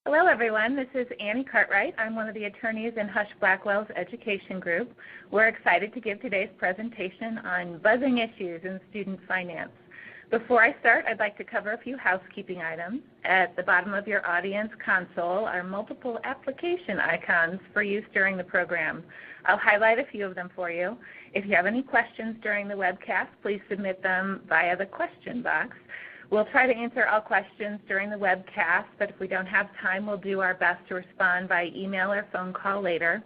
Hello, everyone. This is Annie Cartwright. I'm one of the attorneys in Husch Blackwell's education group. We're excited to give today's presentation on buzzing issues in student finance. Before I start, I'd like to cover a few housekeeping items. At the bottom of your audience console are multiple application icons for use during the program. I'll highlight a few of them for you. If you have any questions during the webcast, please submit them via the question box. We'll try to answer all questions during the webcast, but if we don't have time, we'll do our best to respond by email or phone call later.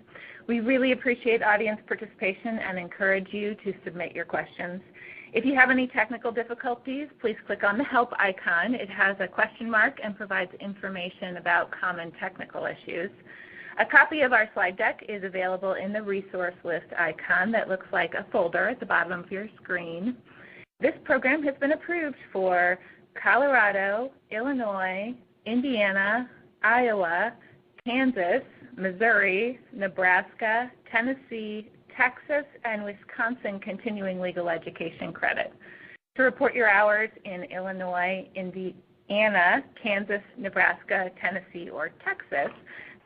We really appreciate audience participation and encourage you to submit your questions. If you have any technical difficulties, please click on the help icon. It has a question mark and provides information about common technical issues. A copy of our slide deck is available in the resource list icon that looks like a folder at the bottom of your screen. This program has been approved for Colorado, Illinois, Indiana, Iowa, Kansas, Missouri, Nebraska, Tennessee, Texas, and Wisconsin continuing legal education credit. To report your hours in Illinois, Indiana, Kansas, Nebraska, Tennessee, or Texas,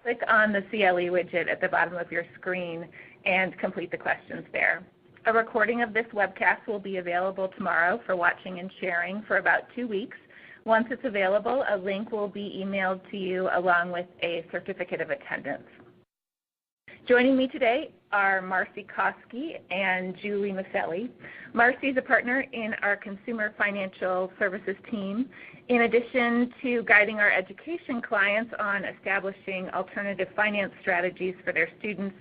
click on the CLE widget at the bottom of your screen and complete the questions there. A recording of this webcast will be available tomorrow for watching and sharing for about 2 weeks. Once it's available, a link will be emailed to you along with a certificate of attendance. Joining me today are Marcy Koski and Julie Maselli. Marcy is a partner in our Consumer Financial Services team. In addition to guiding our education clients on establishing alternative finance strategies for their students,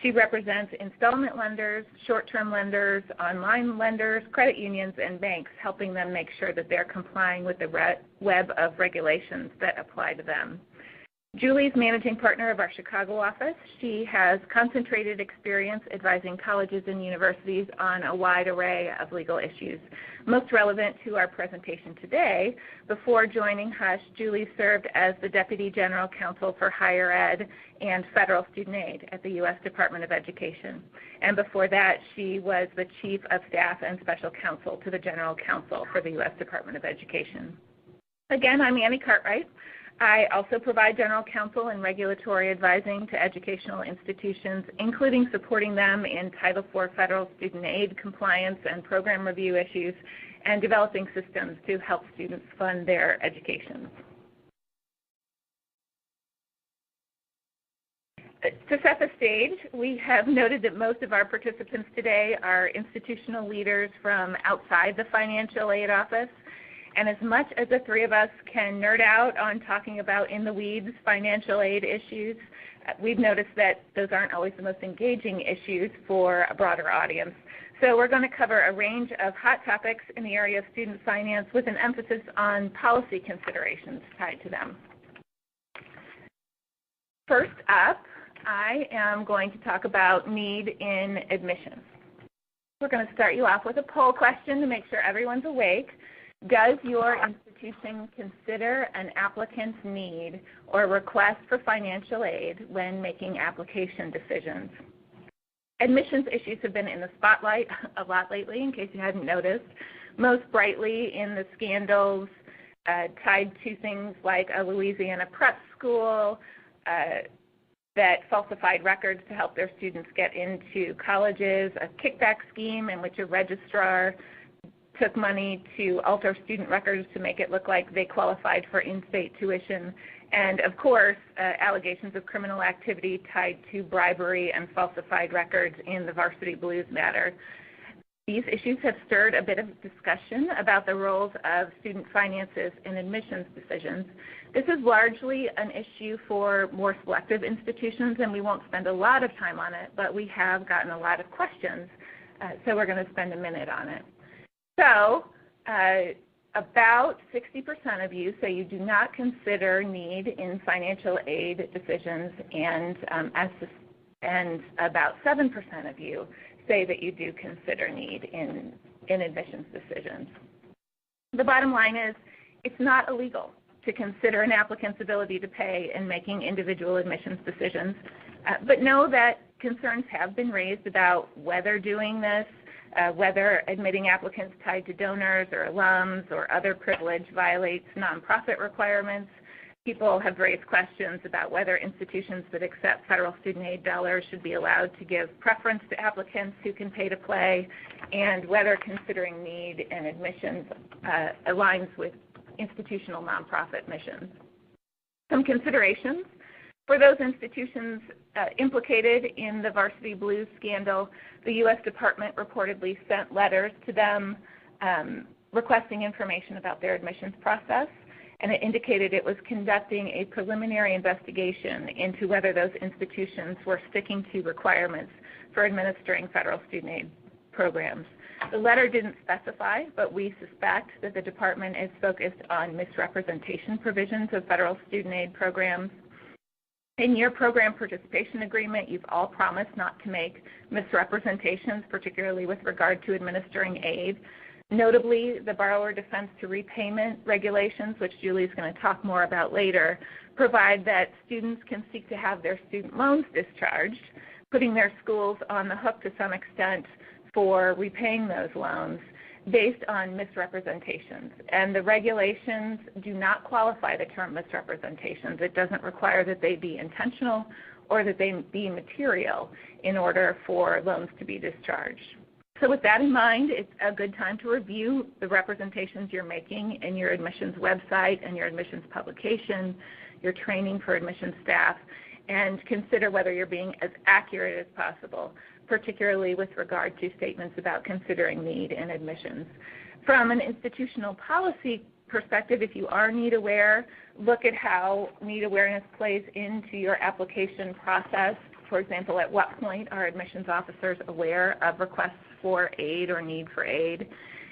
she represents installment lenders, short-term lenders, online lenders, credit unions, and banks, helping them make sure that they're complying with the web of regulations that apply to them. Julie's managing partner of our Chicago office. She has concentrated experience advising colleges and universities on a wide array of legal issues. Most relevant to our presentation today, before joining Husch, Julie served as the Deputy General Counsel for Higher Ed and Federal Student Aid at the U.S. Department of Education. And before that, she was the Chief of Staff and Special Counsel to the General Counsel for the U.S. Department of Education. Again, I'm Annie Cartwright. I also provide general counsel and regulatory advising to educational institutions, including supporting them in Title IV federal student aid compliance and program review issues, and developing systems to help students fund their education. To set the stage, we have noted that most of our participants today are institutional leaders from outside the financial aid office. And as much as the three of us can nerd out on talking about in-the-weeds financial aid issues, we've noticed that those aren't always the most engaging issues for a broader audience. So we're going to cover a range of hot topics in the area of student finance with an emphasis on policy considerations tied to them. First up, I am going to talk about need in admissions. We're going to start you off with a poll question to make sure everyone's awake. Does your institution consider an applicant's need or request for financial aid when making application decisions? Admissions issues have been in the spotlight a lot lately, in case you hadn't noticed, most brightly in the scandals tied to things like a Louisiana prep school that falsified records to help their students get into colleges, a kickback scheme in which a registrar took money to alter student records to make it look like they qualified for in-state tuition, and of course, allegations of criminal activity tied to bribery and falsified records in the Varsity Blues matter. These issues have stirred a bit of discussion about the roles of student finances in admissions decisions. This is largely an issue for more selective institutions, and we won't spend a lot of time on it, but we have gotten a lot of questions, so we're going to spend a minute on it. So about 60% of you say you do not consider need in financial aid decisions, and about 7% of you say that you do consider need in admissions decisions. The bottom line is it's not illegal to consider an applicant's ability to pay in making individual admissions decisions, but know that concerns have been raised about whether doing this, whether admitting applicants tied to donors or alums or other privilege violates nonprofit requirements, People have raised questions about whether institutions that accept federal student aid dollars should be allowed to give preference to applicants who can pay to play, and whether considering need and admissions aligns with institutional nonprofit missions. Some considerations. For those institutions implicated in the Varsity Blues scandal, the U.S. Department reportedly sent letters to them requesting information about their admissions process, and it indicated it was conducting a preliminary investigation into whether those institutions were sticking to requirements for administering federal student aid programs. The letter didn't specify, but we suspect that the department is focused on misrepresentation provisions of federal student aid programs. In your program participation agreement, you've all promised not to make misrepresentations, particularly with regard to administering aid. Notably, the borrower defense to repayment regulations, which Julie's going to talk more about later, provide that students can seek to have their student loans discharged, putting their schools on the hook to some extent for repaying those loans based on misrepresentations. And the regulations do not qualify the term misrepresentations. It doesn't require that they be intentional or that they be material in order for loans to be discharged. So with that in mind, it's a good time to review the representations you're making in your admissions website and your admissions publication, your training for admissions staff, and consider whether you're being as accurate as possible, particularly with regard to statements about considering need in admissions. From an institutional policy perspective, if you are need aware, look at how need awareness plays into your application process. For example, at what point are admissions officers aware of requests for aid or need for aid?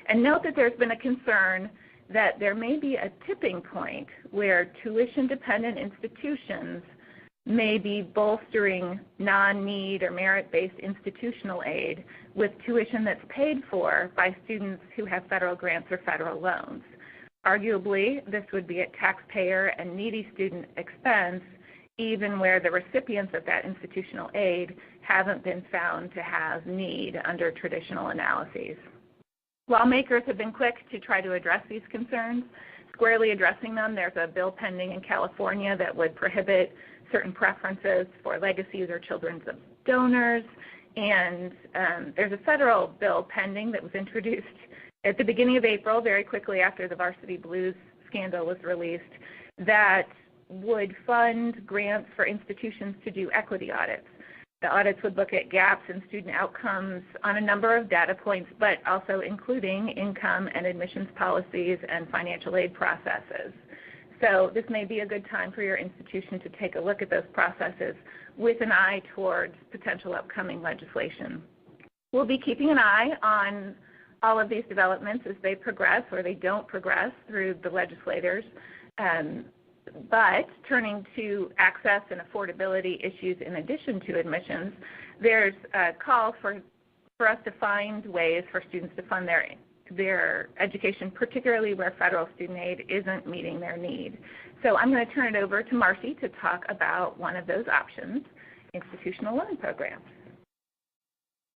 And note that there's been a concern that there may be a tipping point where tuition-dependent institutions may be bolstering non-need or merit-based institutional aid with tuition that's paid for by students who have federal grants or federal loans. Arguably, this would be at taxpayer and needy student expense, even where the recipients of that institutional aid haven't been found to have need under traditional analyses. Lawmakers have been quick to try to address these concerns. Squarely addressing them, there's a bill pending in California that would prohibit certain preferences for legacies or children of donors, and there's a federal bill pending that was introduced at the beginning of April, very quickly after the Varsity Blues scandal was released, that would fund grants for institutions to do equity audits. The audits would look at gaps in student outcomes on a number of data points, but also including income and admissions policies and financial aid processes. So this may be a good time for your institution to take a look at those processes with an eye towards potential upcoming legislation. We'll be keeping an eye on all of these developments as they progress or they don't progress through the legislators. But turning to access and affordability issues in addition to admissions, there's a call for us to find ways for students to fund their education, particularly where federal student aid isn't meeting their need. So I'm going to turn it over to Marcy to talk about one of those options, institutional loan programs.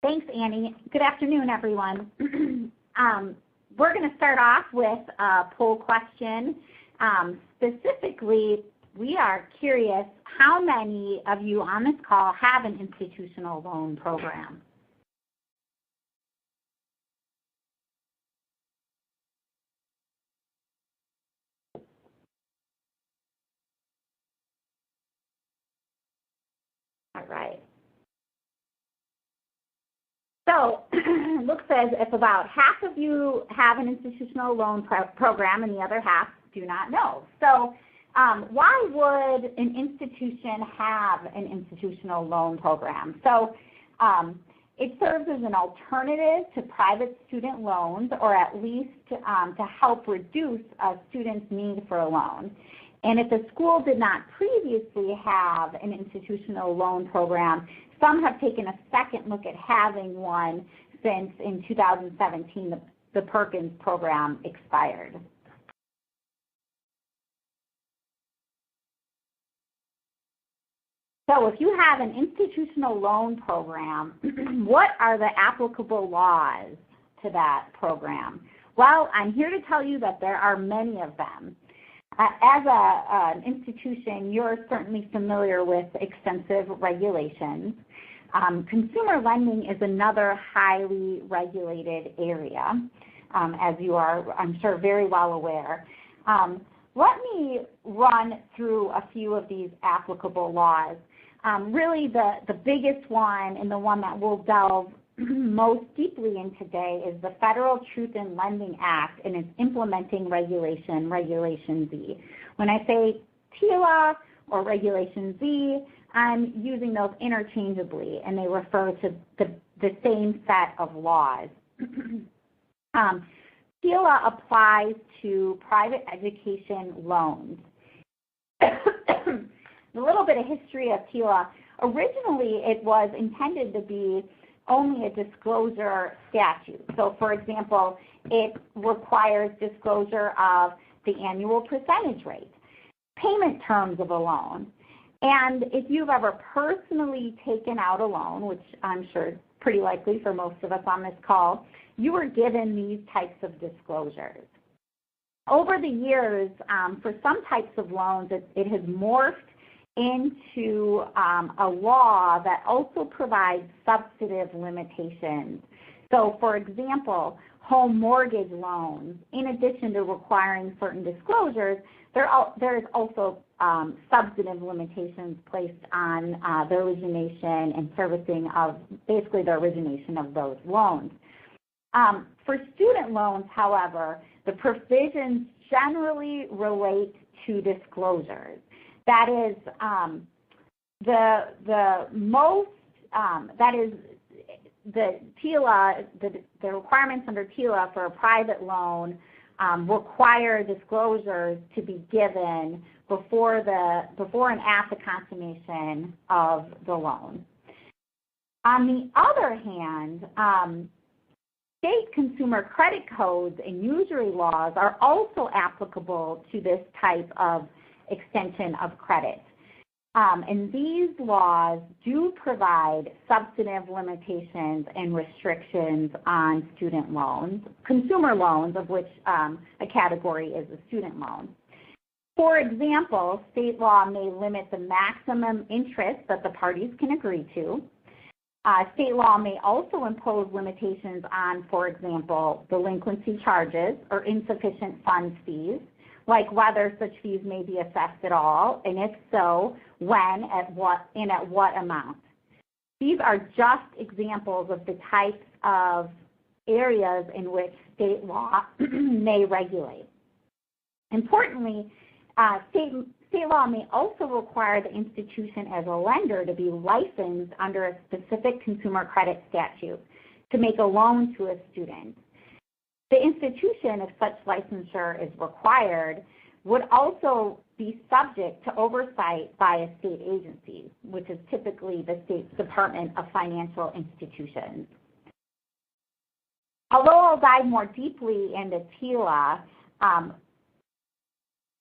Thanks, Annie. Good afternoon, everyone. We're going to start off with a poll question. Specifically, we are curious how many of you on this call have an institutional loan program? All right. So it looks as if about half of you have an institutional loan program and the other half do not know. So why would an institution have an institutional loan program? So it serves as an alternative to private student loans, or at least to help reduce a student's need for a loan. And if the school did not previously have an institutional loan program, some have taken a second look at having one since in 2017 the Perkins program expired. So if you have an institutional loan program, what are the applicable laws to that program? Well, I'm here to tell you that there are many of them. As an institution, you're certainly familiar with extensive regulations. Consumer lending is another highly regulated area, as you are, I'm sure, very well aware. Let me run through a few of these applicable laws. Really the biggest one and the one that we'll delve most deeply in today is the Federal Truth in Lending Act and its implementing regulation, Regulation Z. When I say TILA or Regulation Z, I'm using those interchangeably, and they refer to the same set of laws. TILA applies to private education loans. A little bit of history of TILA. Originally, it was intended to be only a disclosure statute. So, for example, it requires disclosure of the annual percentage rate, payment terms of a loan, and if you've ever personally taken out a loan, which I'm sure is pretty likely for most of us on this call, you were given these types of disclosures. Over the years, for some types of loans, it has morphed into a law that also provides substantive limitations. So, for example, home mortgage loans, in addition to requiring certain disclosures, there is also substantive limitations placed on the origination and servicing of, basically the origination of those loans. For student loans, however, the provisions generally relate to disclosures. That is the TILA, the requirements under TILA for a private loan require disclosures to be given before and at the consummation of the loan. On the other hand, state consumer credit codes and usury laws are also applicable to this type of extension of credit. And these laws do provide substantive limitations and restrictions on student loans, consumer loans, of which a category is a student loan. For example, state law may limit the maximum interest that the parties can agree to. State law may also impose limitations on, for example, delinquency charges or insufficient funds fees, like whether such fees may be assessed at all, and if so, when, at what amount. These are just examples of the types of areas in which state law may regulate. Importantly, state law may also require the institution as a lender to be licensed under a specific consumer credit statute to make a loan to a student. The institution, if such licensure is required, would also be subject to oversight by a state agency, which is typically the state's Department of Financial Institutions. Although I'll dive more deeply into TILA,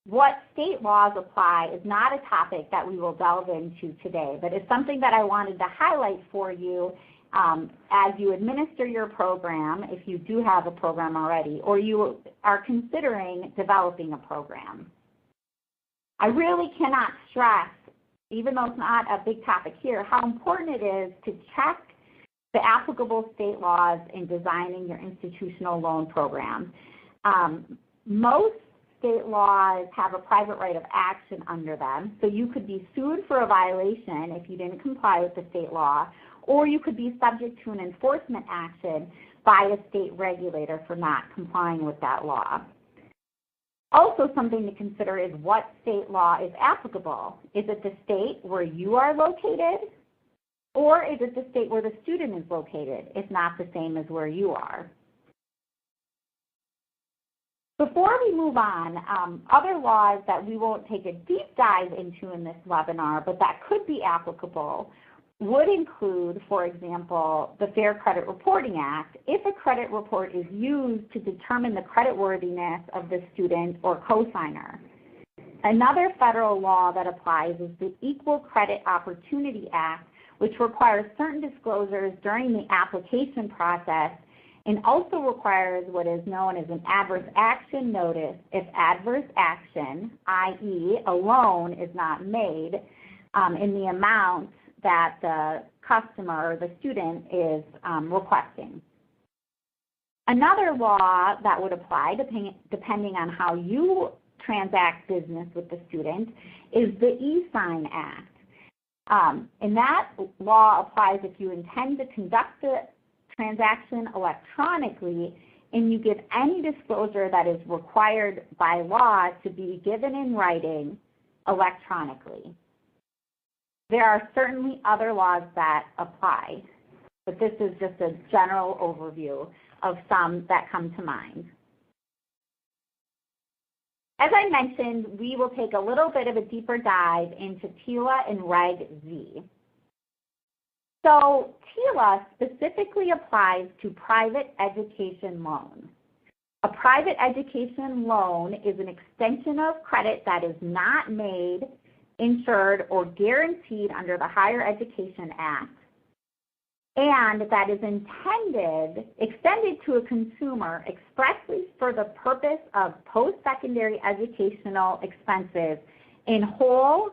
what state laws apply is not a topic that we will delve into today, but it's something that I wanted to highlight for you as you administer your program, if you do have a program already, or you are considering developing a program. I really cannot stress, even though it's not a big topic here, how important it is to check the applicable state laws in designing your institutional loan program. Most state laws have a private right of action under them, so you could be sued for a violation if you didn't comply with the state law, or you could be subject to an enforcement action by a state regulator for not complying with that law. Also, something to consider is what state law is applicable. Is it the state where you are located, or is it the state where the student is located, if not the same as where you are? Before we move on, other laws that we won't take a deep dive into in this webinar, but that could be applicable, would include, for example, the Fair Credit Reporting Act, if a credit report is used to determine the creditworthiness of the student or cosigner. Another federal law that applies is the Equal Credit Opportunity Act, which requires certain disclosures during the application process and also requires what is known as an adverse action notice if adverse action, i.e. a loan, is not made in the amount that the customer or the student is requesting. Another law that would apply, depending on how you transact business with the student, is the e-Sign Act. And that law applies if you intend to conduct the transaction electronically and you give any disclosure that is required by law to be given in writing electronically. There are certainly other laws that apply, but this is just a general overview of some that come to mind. As I mentioned, we will take a little bit of a deeper dive into TILA and Reg Z. So TILA specifically applies to private education loans. A private education loan is an extension of credit that is not made, insured, or guaranteed under the Higher Education Act, and that is extended to a consumer expressly for the purpose of post-secondary educational expenses in whole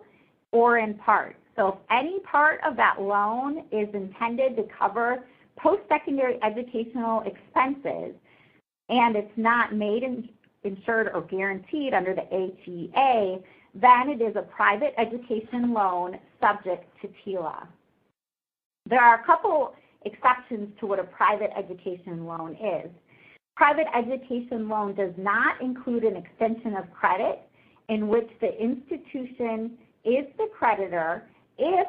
or in part. So if any part of that loan is intended to cover post-secondary educational expenses and it's not made, insured, or guaranteed under the HEA, then it is a private education loan subject to TILA. There are a couple exceptions to what a private education loan is. Private education loan does not include an extension of credit in which the institution is the creditor if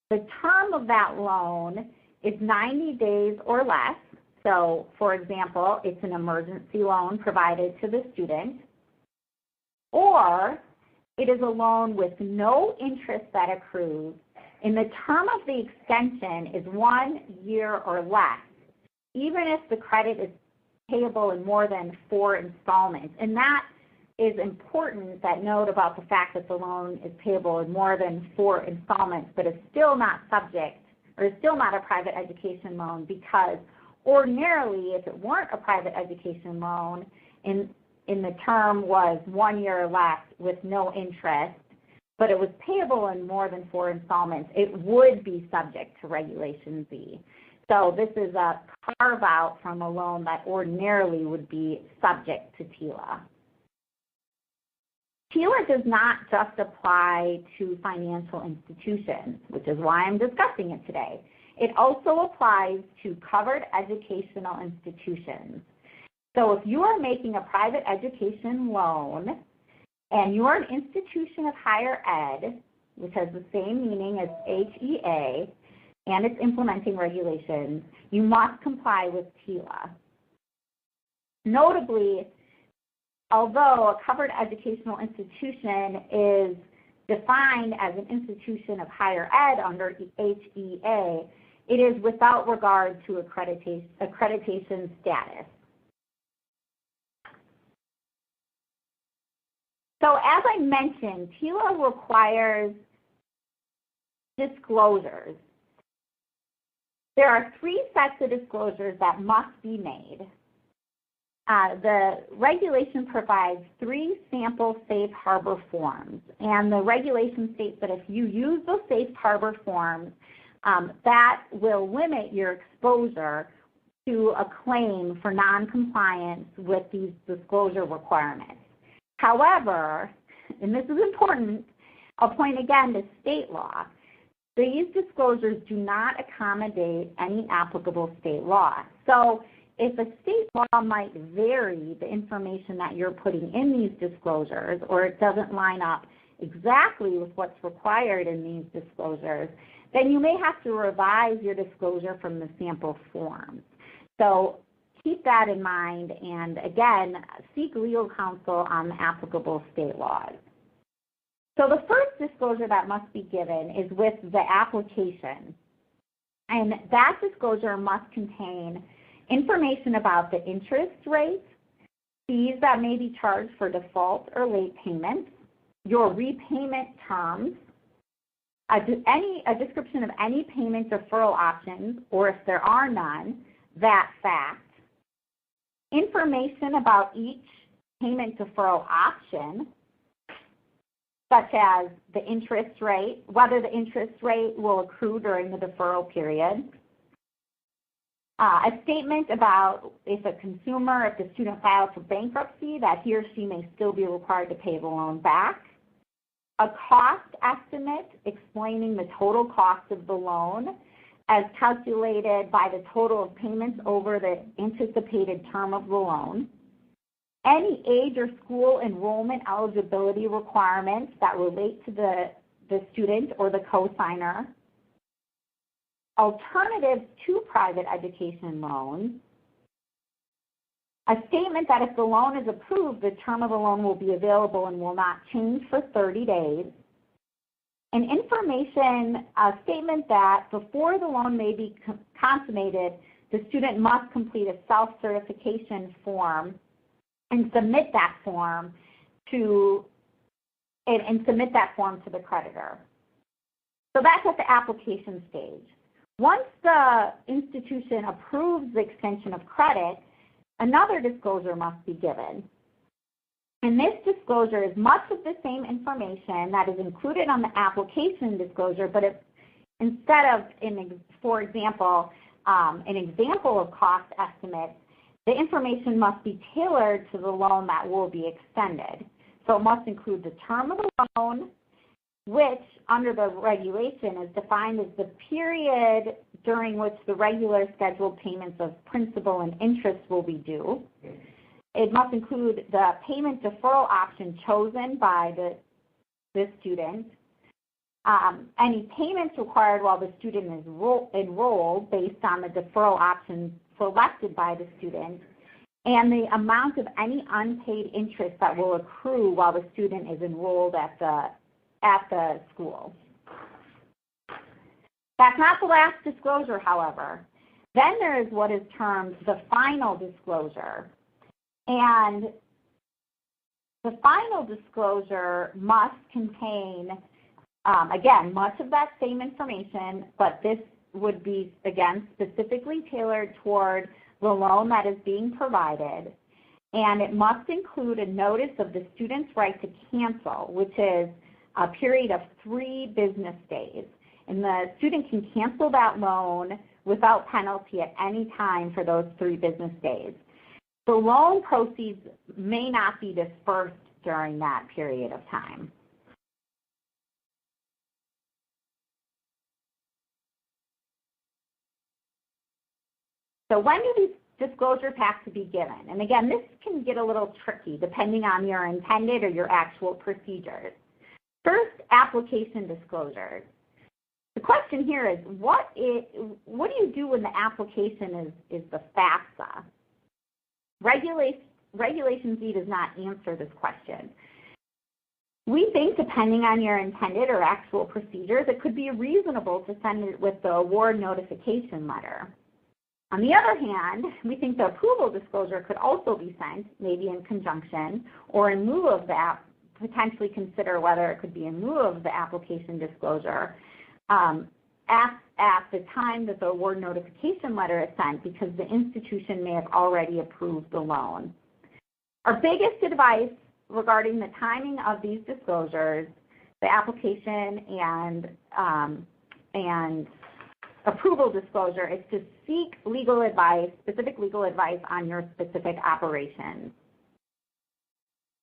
the term of that loan is 90 days or less. So, for example, it's an emergency loan provided to the student, or it is a loan with no interest that accrues, and the term of the extension is 1 year or less, even if the credit is payable in more than 4 installments. And that is important, that note about the fact that the loan is payable in more than 4 installments, but is still not subject, or is still not a private education loan, because ordinarily, if it weren't a private education loan, and the term was 1 year or less with no interest, but it was payable in more than 4 installments, it would be subject to Regulation Z. So this is a carve-out from a loan that ordinarily would be subject to TILA. TILA does not just apply to financial institutions, which is why I'm discussing it today. It also applies to covered educational institutions. So if you are making a private education loan and you are an institution of higher ed, which has the same meaning as HEA, and its implementing regulations, you must comply with TILA. Notably, although a covered educational institution is defined as an institution of higher ed under HEA, it is without regard to accreditation status. So as I mentioned, TILA requires disclosures. There are 3 sets of disclosures that must be made. The regulation provides 3 sample safe harbor forms, and the regulation states that if you use those safe harbor forms, that will limit your exposure to a claim for noncompliance with these disclosure requirements. However, and this is important, I'll point again to state law. These disclosures do not accommodate any applicable state law. So if a state law might vary the information that you're putting in these disclosures, or it doesn't line up exactly with what's required in these disclosures, then you may have to revise your disclosure from the sample forms. So keep that in mind, and again, seek legal counsel on the applicable state laws. So the first disclosure that must be given is with the application, and that disclosure must contain information about the interest rates, fees that may be charged for default or late payments, your repayment terms, a description of any payment deferral options, or if there are none, that fact, information about each payment deferral option, such as the interest rate, whether the interest rate will accrue during the deferral period, a statement about if the student files for bankruptcy, that he or she may still be required to pay the loan back, a cost estimate explaining the total cost of the loan as calculated by the total of payments over the anticipated term of the loan, any age or school enrollment eligibility requirements that relate to the student or the cosigner, alternatives to private education loans, a statement that if the loan is approved, the term of the loan will be available and will not change for 30 days, an information statement that before the loan may be consummated, the student must complete a self-certification form and submit that form to the creditor. So that's at the application stage. Once the institution approves the extension of credit, another disclosure must be given. And this disclosure is much of the same information that is included on the application disclosure, but instead of, for example, an example of cost estimates, the information must be tailored to the loan that will be extended. So it must include the term of the loan, which under the regulation is defined as the period during which the regular scheduled payments of principal and interest will be due. It must include the payment deferral option chosen by the student, any payments required while the student is enrolled based on the deferral option selected by the student, and the amount of any unpaid interest that will accrue while the student is enrolled at the school. That's not the last disclosure, however. Then there is what is termed the final disclosure. And the final disclosure must contain, again, much of that same information, but this would be, again, specifically tailored toward the loan that is being provided. And it must include a notice of the student's right to cancel, which is a period of 3 business days. And the student can cancel that loan without penalty at any time for those 3 business days. The loan proceeds may not be dispersed during that period of time. So when do these disclosures have to be given? And again, this can get a little tricky depending on your intended or your actual procedures. First, application disclosures. The question here is, what do you do when the application is the FAFSA? Regulation Z does not answer this question. We think, depending on your intended or actual procedures, it could be reasonable to send it with the award notification letter. On the other hand, we think the approval disclosure could also be sent, maybe in conjunction, or in lieu of that, potentially consider whether it could be in lieu of the application disclosure at the time that the award notification letter is sent, because the institution may have already approved the loan. Our biggest advice regarding the timing of these disclosures, the application and approval disclosure, is to seek legal advice, specific legal advice on your specific operations.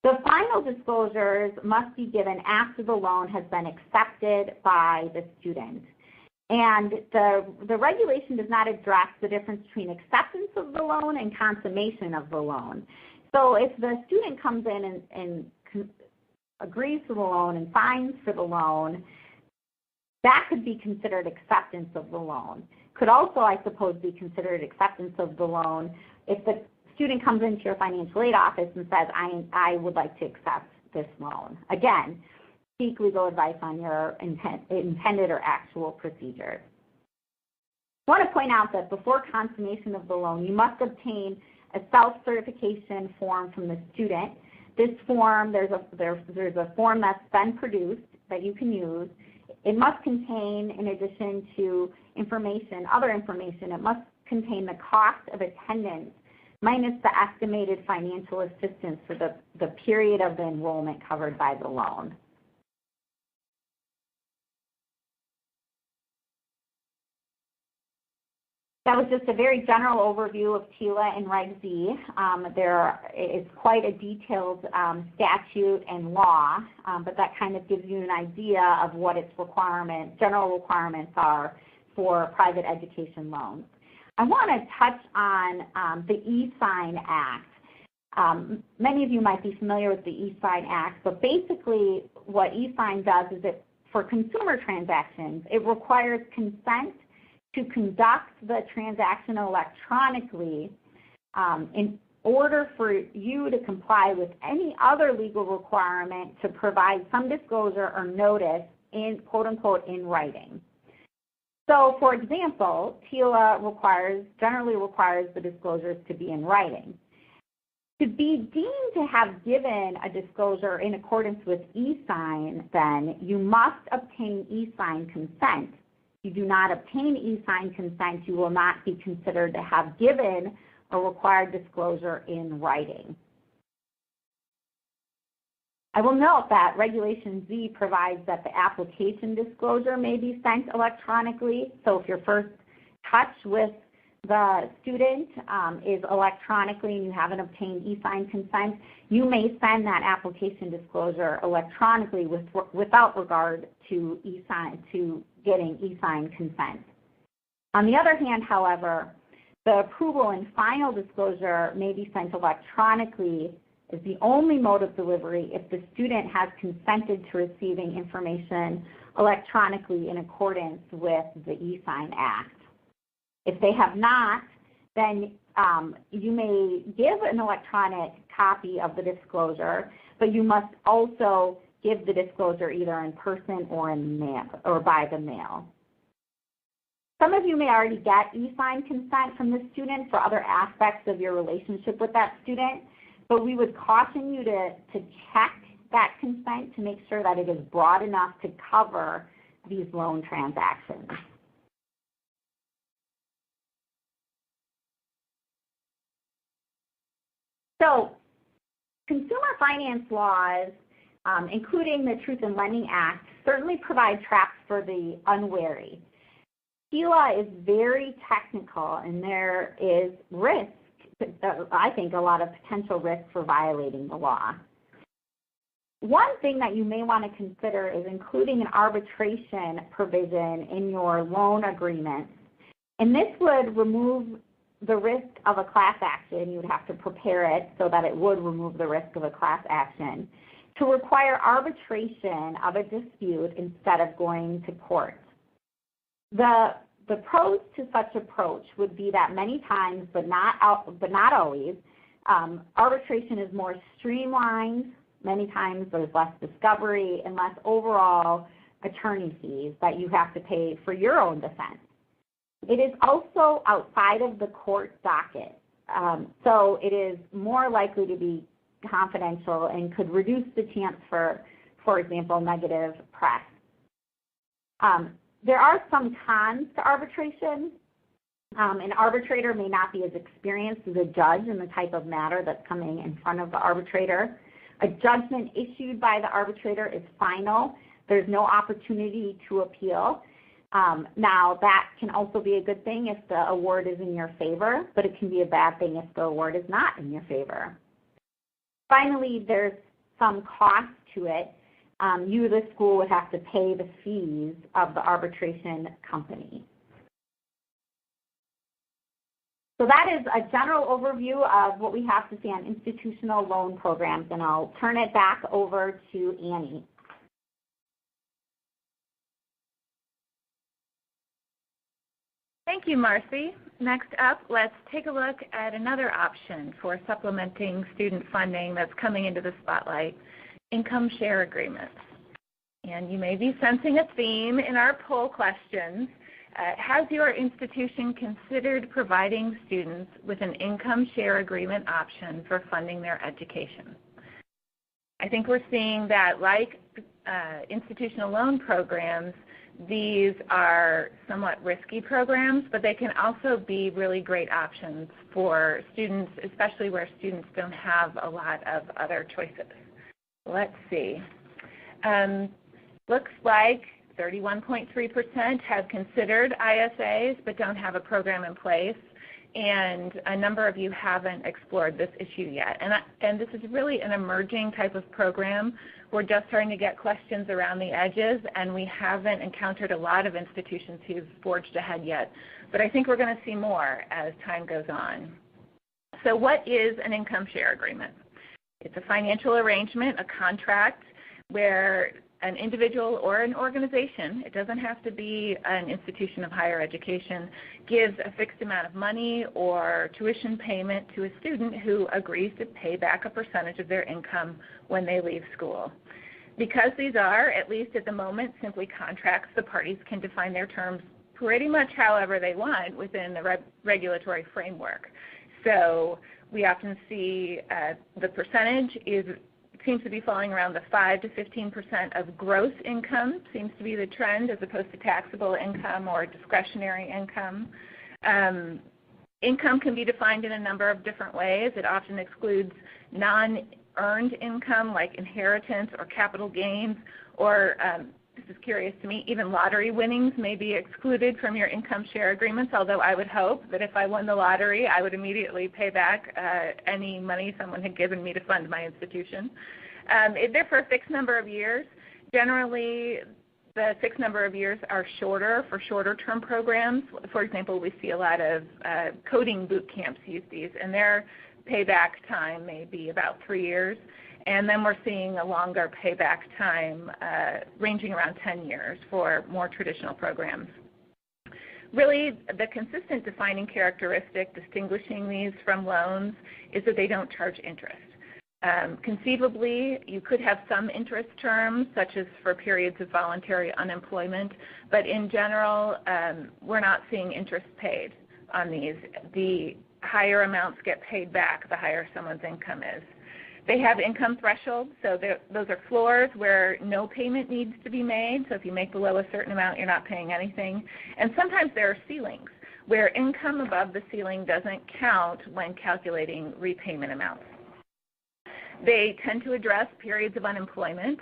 The final disclosures must be given after the loan has been accepted by the student. And the regulation does not address the difference between acceptance of the loan and consummation of the loan. So if the student comes in and agrees to the loan and signs for the loan, that could be considered acceptance of the loan. Could also, I suppose, be considered acceptance of the loan if the student comes into your financial aid office and says, I would like to accept this loan. Again, seek legal advice on your intended or actual procedures. I want to point out that before consummation of the loan, you must obtain a self-certification form from the student. This form, there's a form that's been produced that you can use. It must contain, in addition to information, other information, it must contain the cost of attendance minus the estimated financial assistance for the period of the enrollment covered by the loan. That was just a very general overview of TILA and Reg Z. There is quite a detailed statute and law, but that kind of gives you an idea of what its general requirements are for private education loans. I want to touch on the e-Sign Act. Many of you might be familiar with the e-Sign Act, but basically what e-Sign does is for consumer transactions, it requires consent to conduct the transaction electronically in order for you to comply with any other legal requirement to provide some disclosure or notice in, quote unquote, in writing. So, for example, TILA generally requires the disclosures to be in writing. To be deemed to have given a disclosure in accordance with e-Sign, then, you must obtain e-Sign consent. If you do not obtain e-Sign consent, you will not be considered to have given a required disclosure in writing. I will note that Regulation Z provides that the application disclosure may be sent electronically. So if your first touch with the student is electronically and you haven't obtained e-Sign consent, you may send that application disclosure electronically without regard to getting e-Sign consent. On the other hand, however, the approval and final disclosure may be sent electronically as the only mode of delivery if the student has consented to receiving information electronically in accordance with the e-Sign Act. If they have not, then you may give an electronic copy of the disclosure, but you must also give the disclosure either in person or in mail or by the mail. Some of you may already get e-Sign consent from the student for other aspects of your relationship with that student, but we would caution you to check that consent to make sure that it is broad enough to cover these loan transactions. So, consumer finance laws, including the Truth in Lending Act, certainly provide traps for the unwary. TILA is very technical, and there is risk, I think a lot of potential risk for violating the law. One thing that you may want to consider is including an arbitration provision in your loan agreements, and this would remove the risk of a class action. You would have to prepare it so that it would remove the risk of a class action, to require arbitration of a dispute instead of going to court. The pros to such approach would be that many times, but not always, arbitration is more streamlined. Many times there's less discovery and less overall attorney fees that you have to pay for your own defense. It is also outside of the court docket, so it is more likely to be confidential and could reduce the chance for example, negative press. There are some cons to arbitration. An arbitrator may not be as experienced as a judge in the type of matter that's coming in front of the arbitrator. A judgment issued by the arbitrator is final. There's no opportunity to appeal. Now, that can also be a good thing if the award is in your favor, but it can be a bad thing if the award is not in your favor. Finally, there's some cost to it. You, the school, would have to pay the fees of the arbitration company. So that is a general overview of what we have to say on institutional loan programs, and I'll turn it back over to Annie. Thank you, Marcy. Next up, let's take a look at another option for supplementing student funding that's coming into the spotlight, income share agreements. And you may be sensing a theme in our poll questions. Has your institution considered providing students with an income share agreement option for funding their education? I think we're seeing that, like institutional loan programs, these are somewhat risky programs, but they can also be really great options for students, especially where students don't have a lot of other choices. Let's see. Looks like 31.3% have considered ISAs but don't have a program in place, and a number of you haven't explored this issue yet. And this is really an emerging type of program. We're just starting to get questions around the edges, and we haven't encountered a lot of institutions who've forged ahead yet. But I think we're going to see more as time goes on. So what is an income share agreement? It's a financial arrangement, a contract, where an individual or an organization, it doesn't have to be an institution of higher education, gives a fixed amount of money or tuition payment to a student who agrees to pay back a percentage of their income when they leave school. Because these are, at least at the moment, simply contracts, the parties can define their terms pretty much however they want within the regulatory framework. So we often see the percentage seems to be falling around the 5 to 15% of gross income seems to be the trend, as opposed to taxable income or discretionary income. Income can be defined in a number of different ways. It often excludes non-earned income like inheritance or capital gains, or this is curious to me, even lottery winnings may be excluded from your income share agreements, although I would hope that if I won the lottery, I would immediately pay back any money someone had given me to fund my institution. They're for a fixed number of years. Generally, the fixed number of years are shorter for shorter-term programs. For example, we see a lot of coding boot camps use these, and their payback time may be about 3 years. And then we're seeing a longer payback time ranging around 10 years for more traditional programs. Really, the consistent defining characteristic distinguishing these from loans is that they don't charge interest. Conceivably, you could have some interest terms, such as for periods of voluntary unemployment, but in general, we're not seeing interest paid on these. The higher amounts get paid back, the higher someone's income is. They have income thresholds, so those are floors where no payment needs to be made. So if you make below a certain amount, you're not paying anything. And sometimes there are ceilings, where income above the ceiling doesn't count when calculating repayment amounts. They tend to address periods of unemployment,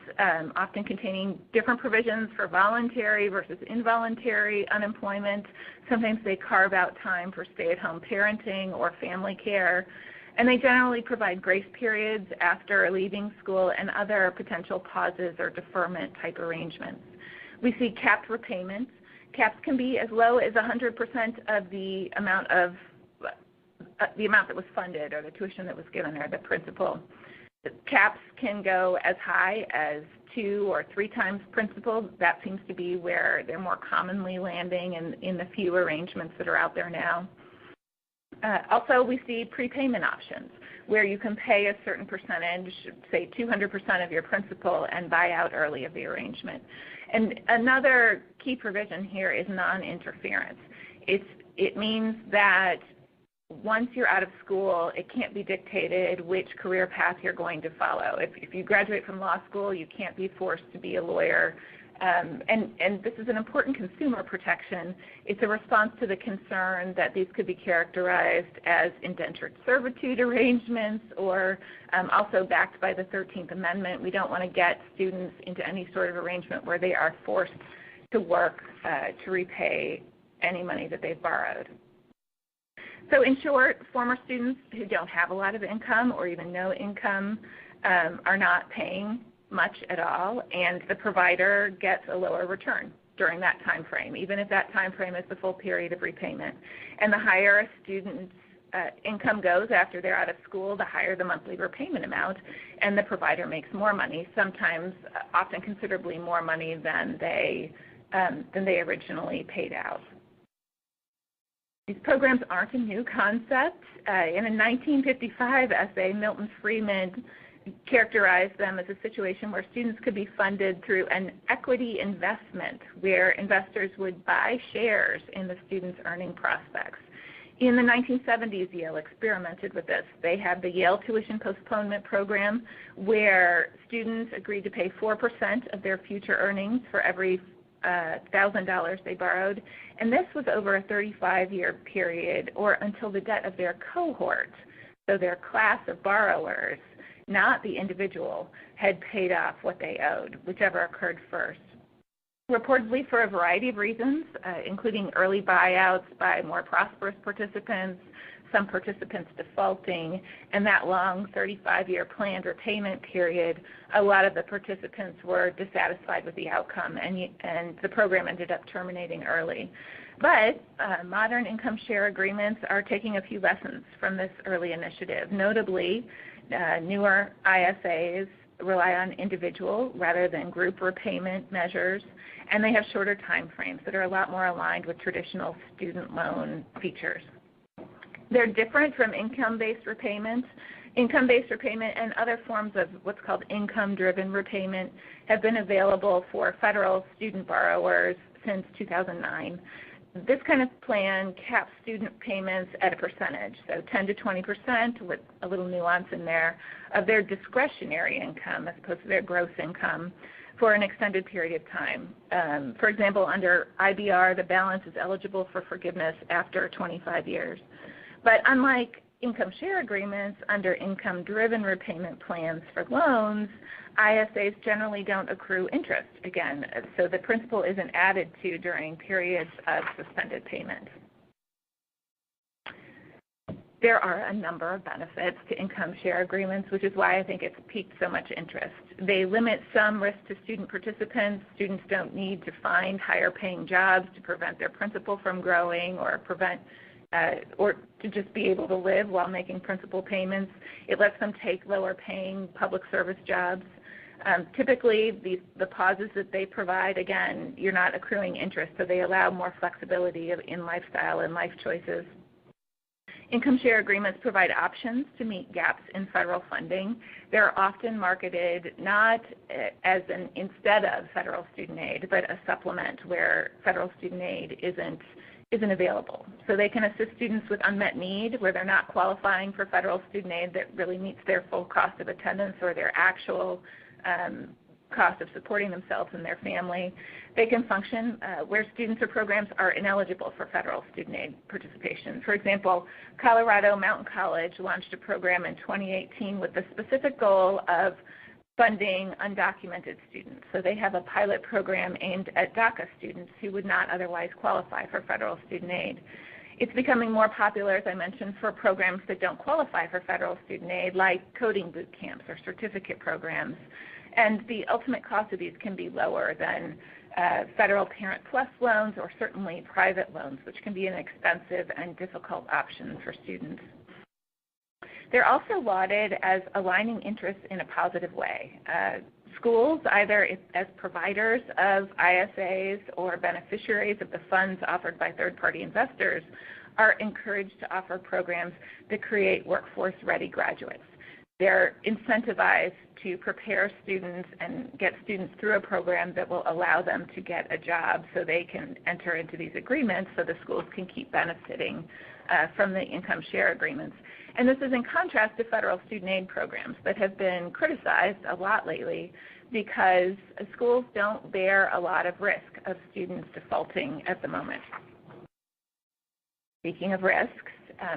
often containing different provisions for voluntary versus involuntary unemployment. Sometimes they carve out time for stay-at-home parenting or family care. And they generally provide grace periods after leaving school and other potential pauses or deferment type arrangements. We see capped repayments. Caps can be as low as 100% of the amount that was funded, or the tuition that was given, or the principal. The caps can go as high as 2 or 3 times principal. That seems to be where they're more commonly landing in the few arrangements that are out there now. Also, we see prepayment options, where you can pay a certain percentage, say 200% of your principal, and buy out early of the arrangement. And another key provision here is non-interference. It means that once you're out of school, it can't be dictated which career path you're going to follow. If you graduate from law school, you can't be forced to be a lawyer. And this is an important consumer protection. It's a response to the concern that these could be characterized as indentured servitude arrangements, or also backed by the 13th Amendment. We don't want to get students into any sort of arrangement where they are forced to work to repay any money that they've borrowed. So in short, former students who don't have a lot of income or even no income are not paying much at all, and the provider gets a lower return during that time frame, even if that time frame is the full period of repayment. And the higher a student's income goes after they're out of school, the higher the monthly repayment amount, and the provider makes more money, sometimes often considerably more money than they originally paid out. These programs aren't a new concept. In a 1955 essay, Milton Friedman characterized them as a situation where students could be funded through an equity investment, where investors would buy shares in the students' earning prospects. In the 1970s, Yale experimented with this. They had the Yale Tuition Postponement Program, where students agreed to pay 4% of their future earnings for every $1,000 they borrowed, and this was over a 35-year period, or until the debt of their cohort, so their class of borrowers, not the individual, had paid off what they owed, whichever occurred first. Reportedly for a variety of reasons, including early buyouts by more prosperous participants, some participants defaulting, and that long 35-year planned repayment period, a lot of the participants were dissatisfied with the outcome, and the program ended up terminating early. But modern income share agreements are taking a few lessons from this early initiative. Notably, newer ISAs rely on individual rather than group repayment measures, and they have shorter time frames that are a lot more aligned with traditional student loan features. They're different from income-based repayment. Income-based repayment and other forms of what's called income-driven repayment have been available for federal student borrowers since 2009. This kind of plan caps student payments at a percentage, so 10 to 20% with a little nuance in there, of their discretionary income as opposed to their gross income for an extended period of time. For example, under IBR, the balance is eligible for forgiveness after 25 years. But unlike income share agreements under income-driven repayment plans for loans, ISAs generally don't accrue interest again, so the principal isn't added to during periods of suspended payments. There are a number of benefits to income share agreements, which is why I think it's piqued so much interest. They limit some risk to student participants. Students don't need to find higher-paying jobs to prevent their principal from growing or to just be able to live while making principal payments. It lets them take lower-paying public service jobs. Typically, the pauses that they provide, again, you're not accruing interest, so they allow more flexibility in lifestyle and life choices. Income share agreements provide options to meet gaps in federal funding. They're often marketed not as an instead of federal student aid, but a supplement where federal student aid isn't available. So they can assist students with unmet need where they're not qualifying for federal student aid that really meets their full cost of attendance or their actual cost of supporting themselves and their family. They can function where students or programs are ineligible for federal student aid participation. For example, Colorado Mountain College launched a program in 2018 with the specific goal of funding undocumented students. So they have a pilot program aimed at DACA students who would not otherwise qualify for federal student aid. It's becoming more popular, as I mentioned, for programs that don't qualify for federal student aid, like coding boot camps or certificate programs. And the ultimate cost of these can be lower than federal Parent Plus loans or certainly private loans, which can be an expensive and difficult option for students. They're also lauded as aligning interests in a positive way. Schools, either as providers of ISAs or beneficiaries of the funds offered by third-party investors, are encouraged to offer programs that create workforce-ready graduates. They're incentivized to prepare students and get students through a program that will allow them to get a job so they can enter into these agreements so the schools can keep benefiting from the income share agreements. And this is in contrast to federal student aid programs that have been criticized a lot lately because schools don't bear a lot of risk of students defaulting at the moment. Speaking of risks,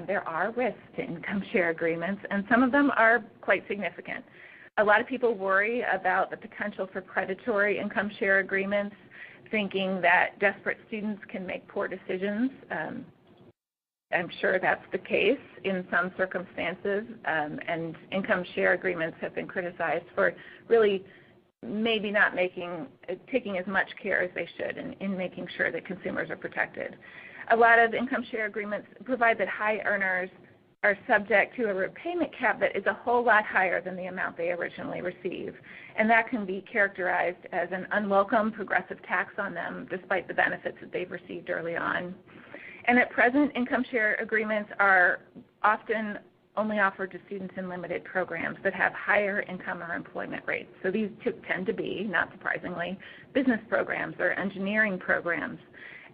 there are risks to income share agreements, and some of them are quite significant. A lot of people worry about the potential for predatory income share agreements, thinking that desperate students can make poor decisions. I'm sure that's the case in some circumstances, and income share agreements have been criticized for really maybe not taking as much care as they should in making sure that consumers are protected. A lot of income share agreements provide that high earners are subject to a repayment cap that is a whole lot higher than the amount they originally receive, and that can be characterized as an unwelcome progressive tax on them despite the benefits that they've received early on. And at present, income share agreements are often only offered to students in limited programs that have higher income or employment rates. So these tend to be, not surprisingly, business programs or engineering programs.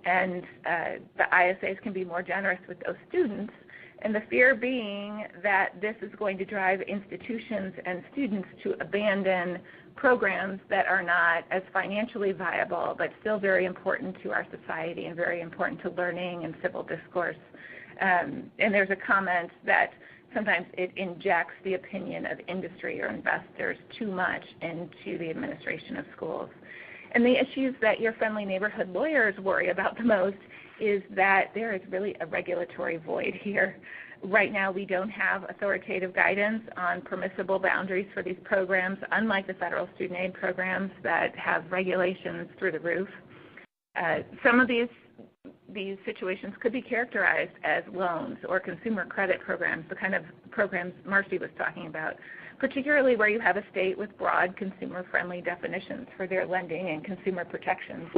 and the ISAs can be more generous with those students, and the fear being that this is going to drive institutions and students to abandon programs that are not as financially viable but still very important to our society and very important to learning and civil discourse. And there's a comment that sometimes it injects the opinion of industry or investors too much into the administration of schools. And the issues that your friendly neighborhood lawyers worry about the most is that there is really a regulatory void here. Right now, we don't have authoritative guidance on permissible boundaries for these programs, unlike the federal student aid programs that have regulations through the roof. Some of these situations could be characterized as loans or consumer credit programs, the kind of programs Marcy was talking about, particularly where you have a state with broad consumer-friendly definitions for their lending and consumer protections.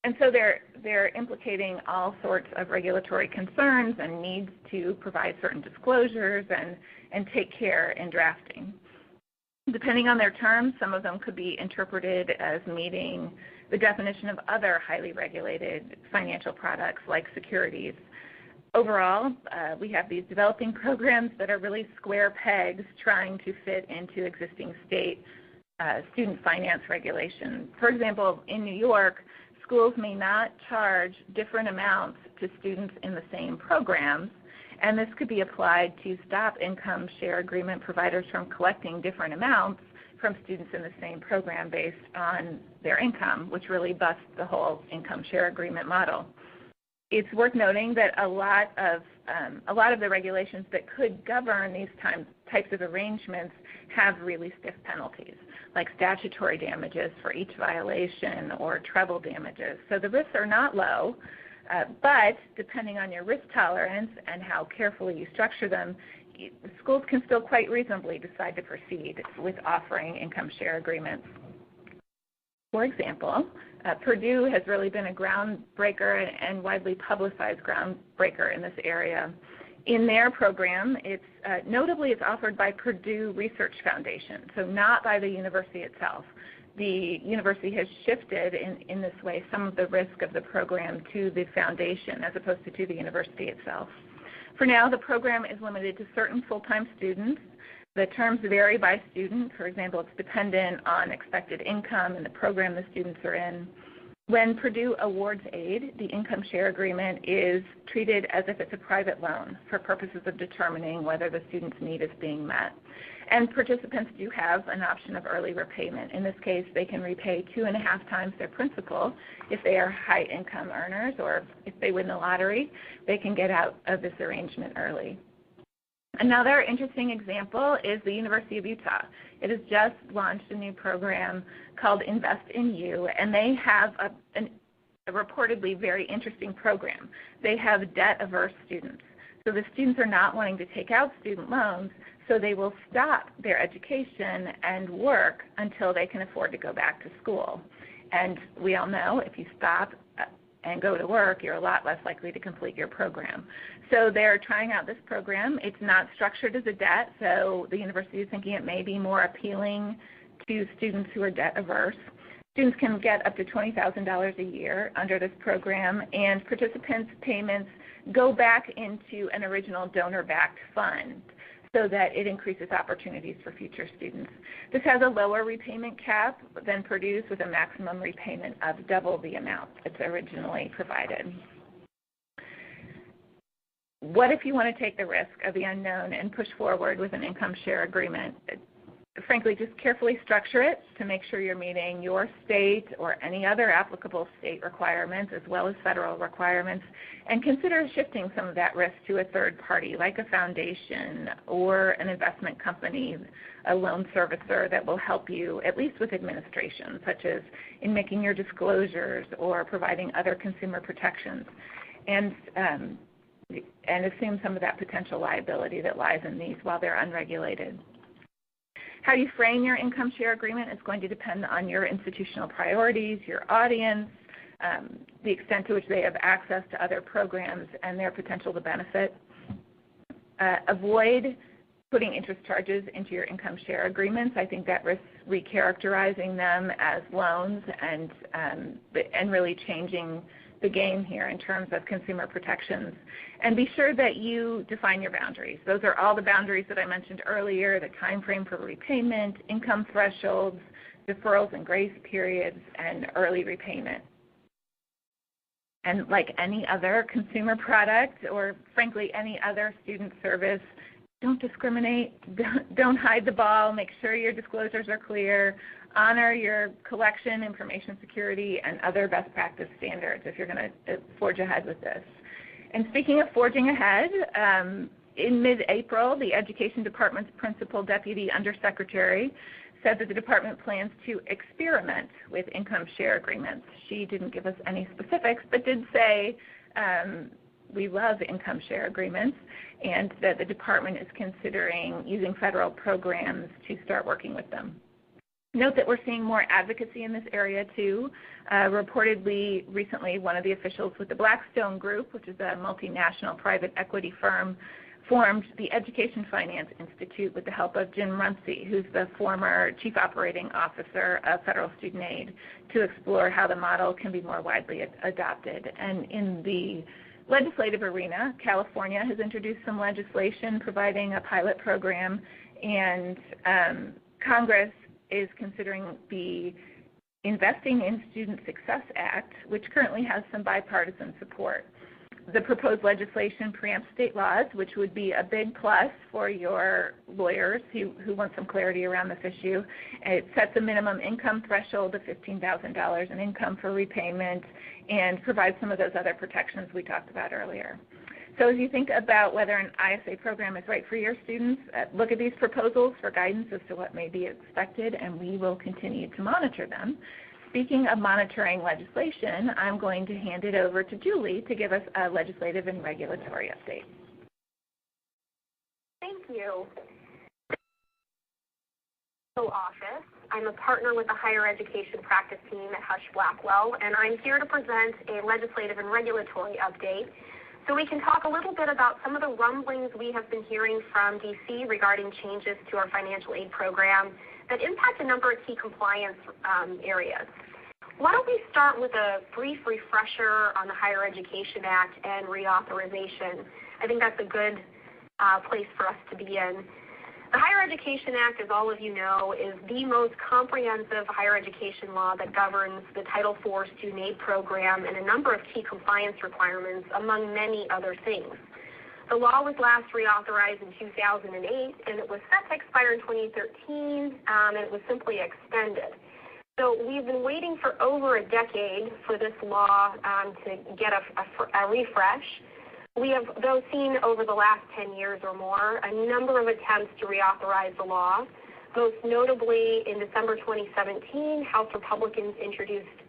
And so they're implicating all sorts of regulatory concerns and needs to provide certain disclosures and take care in drafting. Depending on their terms, some of them could be interpreted as meeting the definition of other highly regulated financial products like securities. Overall, we have these developing programs that are really square pegs trying to fit into existing state student finance regulation. For example, in New York, schools may not charge different amounts to students in the same programs, and this could be applied to stop income share agreement providers from collecting different amounts from students in the same program based on their income, which really busts the whole income share agreement model. It's worth noting that a lot of the regulations that could govern these types of arrangements have really stiff penalties, like statutory damages for each violation or treble damages. So the risks are not low, but depending on your risk tolerance and how carefully you structure them, schools can still quite reasonably decide to proceed with offering income share agreements. For example, Purdue has really been a groundbreaker and widely publicized groundbreaker in this area. In their program, notably it's offered by Purdue Research Foundation, so not by the university itself. The university has shifted in this way some of the risk of the program to the foundation as opposed to the university itself. For now, the program is limited to certain full-time students. The terms vary by student. For example, it's dependent on expected income and the program the students are in. When Purdue awards aid, the income share agreement is treated as if it's a private loan for purposes of determining whether the student's need is being met. And participants do have an option of early repayment. In this case, they can repay 2.5 times their principal if they are high income earners, or if they win the lottery, they can get out of this arrangement early. Another interesting example is the University of Utah. It has just launched a new program called Invest in You, and they have a reportedly very interesting program. They have debt-averse students. So the students are not wanting to take out student loans, so they will stop their education and work until they can afford to go back to school. And we all know if you stop and go to work, you're a lot less likely to complete your program. So they're trying out this program. It's not structured as a debt, so the university is thinking it may be more appealing to students who are debt averse. Students can get up to $20,000 a year under this program, and participants' payments go back into an original donor-backed fund so that it increases opportunities for future students. This has a lower repayment cap than Purdue's, with a maximum repayment of double the amount that's originally provided. What if you want to take the risk of the unknown and push forward with an income share agreement? Frankly, just carefully structure it to make sure you're meeting your state or any other applicable state requirements as well as federal requirements, and consider shifting some of that risk to a third party like a foundation or an investment company, a loan servicer that will help you at least with administration, such as in making your disclosures or providing other consumer protections, and assume some of that potential liability that lies in these while they're unregulated. How you frame your income share agreement is going to depend on your institutional priorities, your audience, the extent to which they have access to other programs, and their potential to benefit. Avoid putting interest charges into your income share agreements. I think that risks recharacterizing them as loans and really changing the game here in terms of consumer protections. And be sure that you define your boundaries. Those are all the boundaries that I mentioned earlier, the time frame for repayment, income thresholds, deferrals and grace periods, and early repayment. And like any other consumer product or, frankly, any other student service, don't discriminate, don't hide the ball, make sure your disclosures are clear, honor your collection, information security, and other best practice standards if you're going to forge ahead with this. And speaking of forging ahead, in mid-April, the Education Department's Principal Deputy Undersecretary said that the department plans to experiment with income share agreements. She didn't give us any specifics, but did say we love income share agreements and that the department is considering using federal programs to start working with them. Note that we're seeing more advocacy in this area too. Reportedly, recently, one of the officials with the Blackstone Group, which is a multinational private equity firm, formed the Education Finance Institute with the help of Jim Runcie, who's the former Chief Operating Officer of Federal Student Aid, to explore how the model can be more widely adopted. And in the legislative arena, California has introduced some legislation providing a pilot program, and Congress is considering the Investing in Student Success Act, which currently has some bipartisan support. The proposed legislation preempts state laws, which would be a big plus for your lawyers who want some clarity around this issue. It sets a minimum income threshold of $15,000 in income for repayment and provides some of those other protections we talked about earlier. So as you think about whether an ISA program is right for your students, look at these proposals for guidance as to what may be expected, and we will continue to monitor them. Speaking of monitoring legislation, I'm going to hand it over to Julie to give us a legislative and regulatory update. Thank you. Office. I'm a partner with the Higher Education Practice Team at Husch Blackwell, and I'm here to present a legislative and regulatory update so we can talk a little bit about some of the rumblings we have been hearing from D.C. regarding changes to our financial aid program that impact a number of key compliance areas. Why don't we start with a brief refresher on the Higher Education Act and reauthorization? I think that's a good place for us to begin. The Higher Education Act, as all of you know, is the most comprehensive higher education law that governs the Title IV student aid program and a number of key compliance requirements, among many other things. The law was last reauthorized in 2008, and it was set to expire in 2013, and it was simply extended. So we've been waiting for over a decade for this law to get a refresh. We have, though, seen over the last 10 years or more a number of attempts to reauthorize the law. Most notably, in December 2017, House Republicans introduced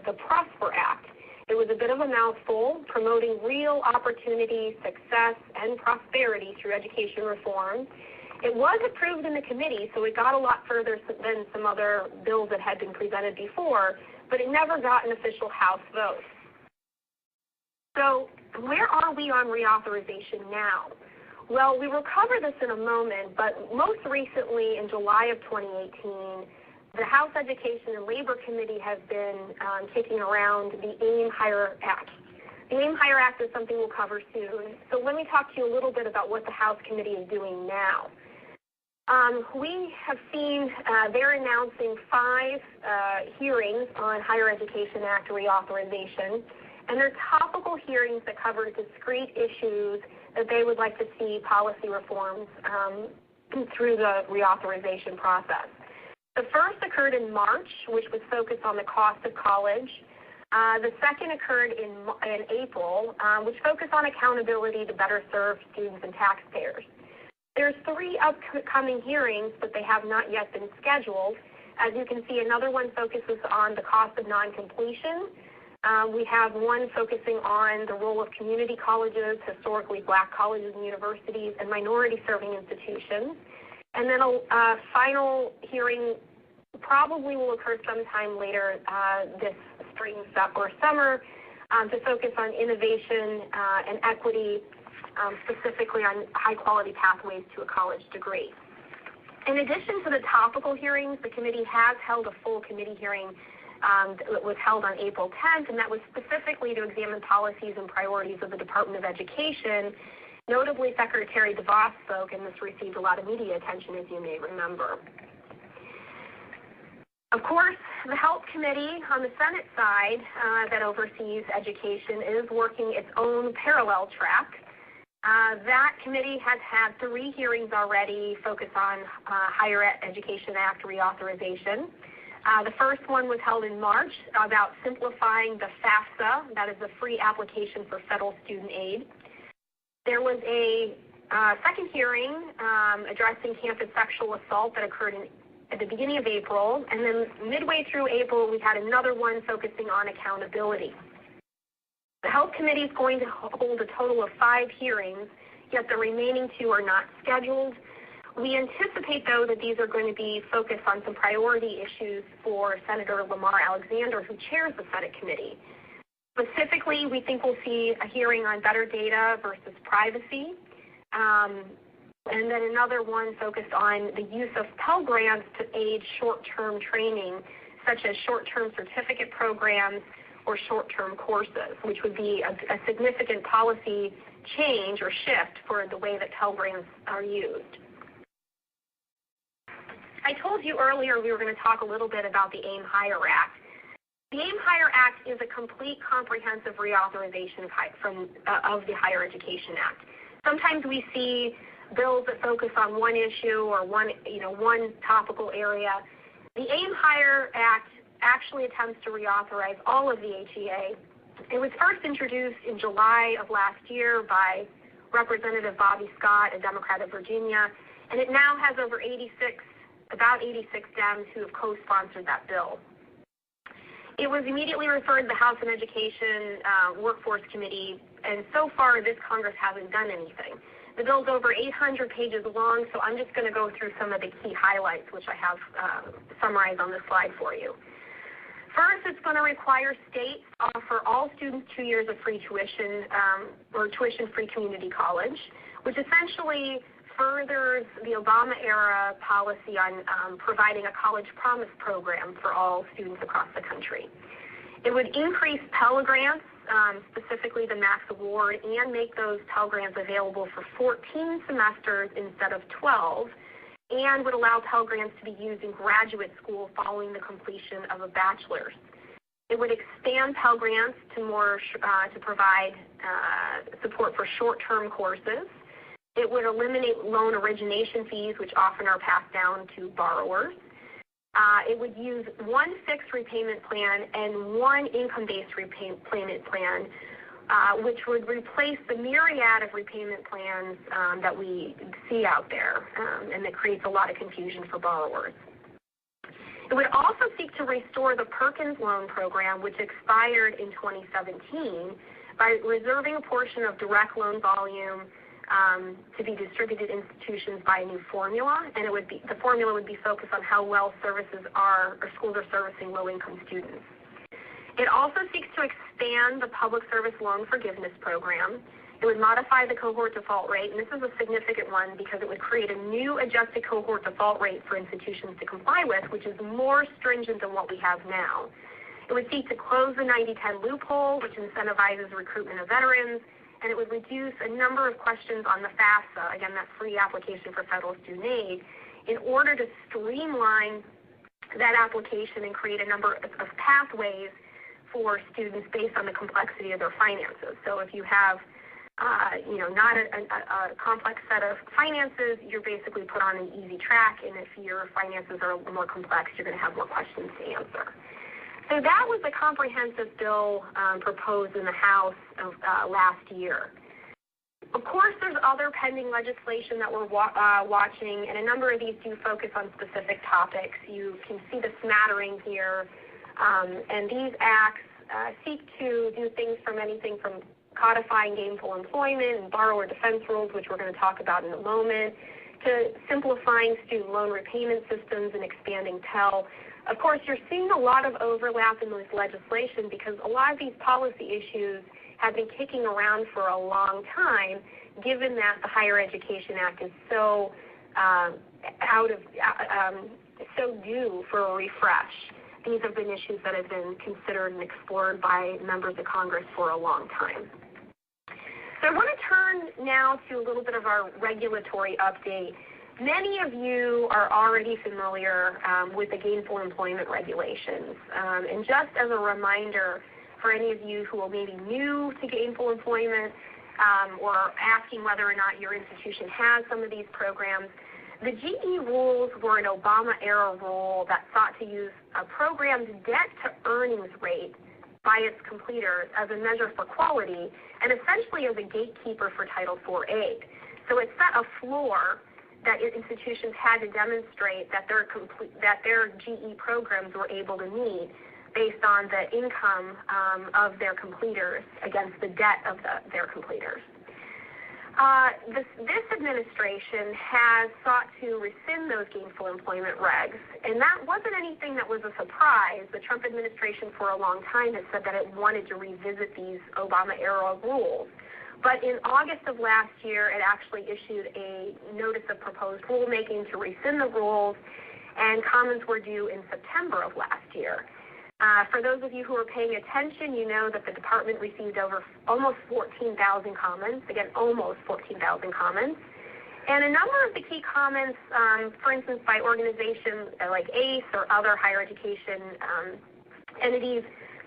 the Prosper Act. It was a bit of a mouthful, promoting real opportunity, success, and prosperity through education reform. It was approved in the committee, so it got a lot further than some other bills that had been presented before, but it never got an official House vote. So where are we on reauthorization now? Well, we will cover this in a moment, but most recently in July of 2018, the House Education and Labor Committee has been kicking around the AIM Higher Act. The AIM Higher Act is something we'll cover soon. So let me talk to you a little bit about what the House Committee is doing now. We have seen they're announcing 5 hearings on Higher Education Act reauthorization, and they're topical hearings that cover discrete issues that they would like to see policy reforms through the reauthorization process. The first occurred in March, which was focused on the cost of college. The second occurred in April, which focused on accountability to better serve students and taxpayers. There's 3 upcoming hearings, but they have not yet been scheduled. As you can see, another one focuses on the cost of non-completion. We have one focusing on the role of community colleges, historically black colleges and universities, and minority-serving institutions. And then a final hearing probably will occur sometime later this spring or summer to focus on innovation and equity, specifically on high-quality pathways to a college degree. In addition to the topical hearings, the committee has held a full committee hearing It was held on April 10th, and that was specifically to examine policies and priorities of the Department of Education. Notably, Secretary DeVos spoke, and this received a lot of media attention, as you may remember. Of course, the Health Committee on the Senate side that oversees education is working its own parallel track. That committee has had 3 hearings already focused on Higher Education Act reauthorization. The first one was held in March about simplifying the FAFSA, that is the free application for federal student aid. There was a second hearing addressing campus sexual assault that occurred at the beginning of April, and then midway through April we had another one focusing on accountability. The Health Committee is going to hold a total of 5 hearings, yet the remaining 2 are not scheduled. We anticipate, though, that these are going to be focused on some priority issues for Senator Lamar Alexander, who chairs the Senate committee. Specifically, we think we'll see a hearing on better data versus privacy, and then another one focused on the use of Pell Grants to aid short-term training, such as short-term certificate programs or short-term courses, which would be a significant policy change or shift for the way that Pell Grants are used. I told you earlier we were going to talk a little bit about the AIM Higher Act. The AIM Higher Act is a complete comprehensive reauthorization of the Higher Education Act. Sometimes we see bills that focus on one issue or one topical area. The AIM Higher Act actually attempts to reauthorize all of the HEA. It was first introduced in July of last year by Representative Bobby Scott, a Democrat of Virginia, and it now has about 86 Dems who have co-sponsored that bill. It was immediately referred to the House and Education Workforce Committee, and so far this Congress hasn't done anything. The bill's over 800 pages long, so I'm just going to go through some of the key highlights, which I have summarized on this slide for you. First, it's going to require states to offer all students 2 years of free tuition or tuition-free community college, which essentially furthers the Obama-era policy on providing a college promise program for all students across the country. It would increase Pell Grants, specifically the Max Award, and make those Pell Grants available for 14 semesters instead of 12, and would allow Pell Grants to be used in graduate school following the completion of a bachelor's. It would expand Pell Grants to provide support for short-term courses. It would eliminate loan origination fees, which often are passed down to borrowers. It would use one fixed repayment plan and one income-based repayment plan, which would replace the myriad of repayment plans that we see out there, and that creates a lot of confusion for borrowers. It would also seek to restore the Perkins Loan Program, which expired in 2017, by reserving a portion of direct loan volume to be distributed to institutions by a new formula, and the formula would be focused on how well schools are servicing low-income students. It also seeks to expand the Public Service Loan Forgiveness Program. It would modify the cohort default rate, and this is a significant one because it would create a new adjusted cohort default rate for institutions to comply with, which is more stringent than what we have now. It would seek to close the 90-10 loophole, which incentivizes recruitment of veterans, and it would reduce a number of questions on the FAFSA, again, that free application for federal student aid, in order to streamline that application and create a number of pathways for students based on the complexity of their finances. So if you have not a complex set of finances, you're basically put on an easy track, and if your finances are more complex, you're going to have more questions to answer. So that was a comprehensive bill proposed in the House last year. Of course, there's other pending legislation that we're watching, and a number of these do focus on specific topics. You can see the smattering here, and these acts seek to do things from anything from codifying gainful employment and borrower defense rules, which we're going to talk about in a moment, to simplifying student loan repayment systems and expanding Pell. Of course, you're seeing a lot of overlap in this legislation because a lot of these policy issues have been kicking around for a long time, given that the Higher Education Act is so so due for a refresh. these have been issues that have been considered and explored by members of Congress for a long time. So I want to turn now to a little bit of our regulatory update. Many of you are already familiar with the gainful employment regulations. And just as a reminder for any of you who are maybe new to gainful employment or asking whether or not your institution has some of these programs, the GE rules were an Obama-era rule that sought to use a program's debt-to-earnings rate by its completers as a measure for quality and essentially as a gatekeeper for Title IV aid. So it set a floor that institutions had to demonstrate that their GE programs were able to meet based on the income of their completers against the debt of their completers. This administration has sought to rescind those gainful employment regs, and that wasn't anything that was a surprise. The Trump administration for a long time has said that it wanted to revisit these Obama-era rules. But in August of last year, it actually issued a notice of proposed rulemaking to rescind the rules, and comments were due in September of last year. For those of you who are paying attention, you know that the department received over almost 14,000 comments, again, almost 14,000 comments. And a number of the key comments, for instance, by organizations like ACE or other higher education entities,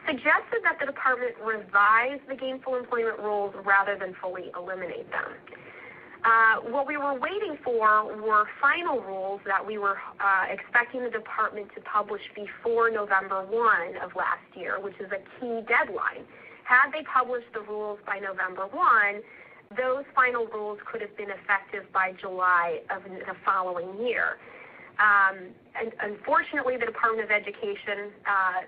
suggested that the department revise the gainful employment rules rather than fully eliminate them. What we were waiting for were final rules that we were expecting the department to publish before November 1 of last year, which is a key deadline. Had they published the rules by November 1, those final rules could have been effective by July of the following year. And unfortunately, the Department of Education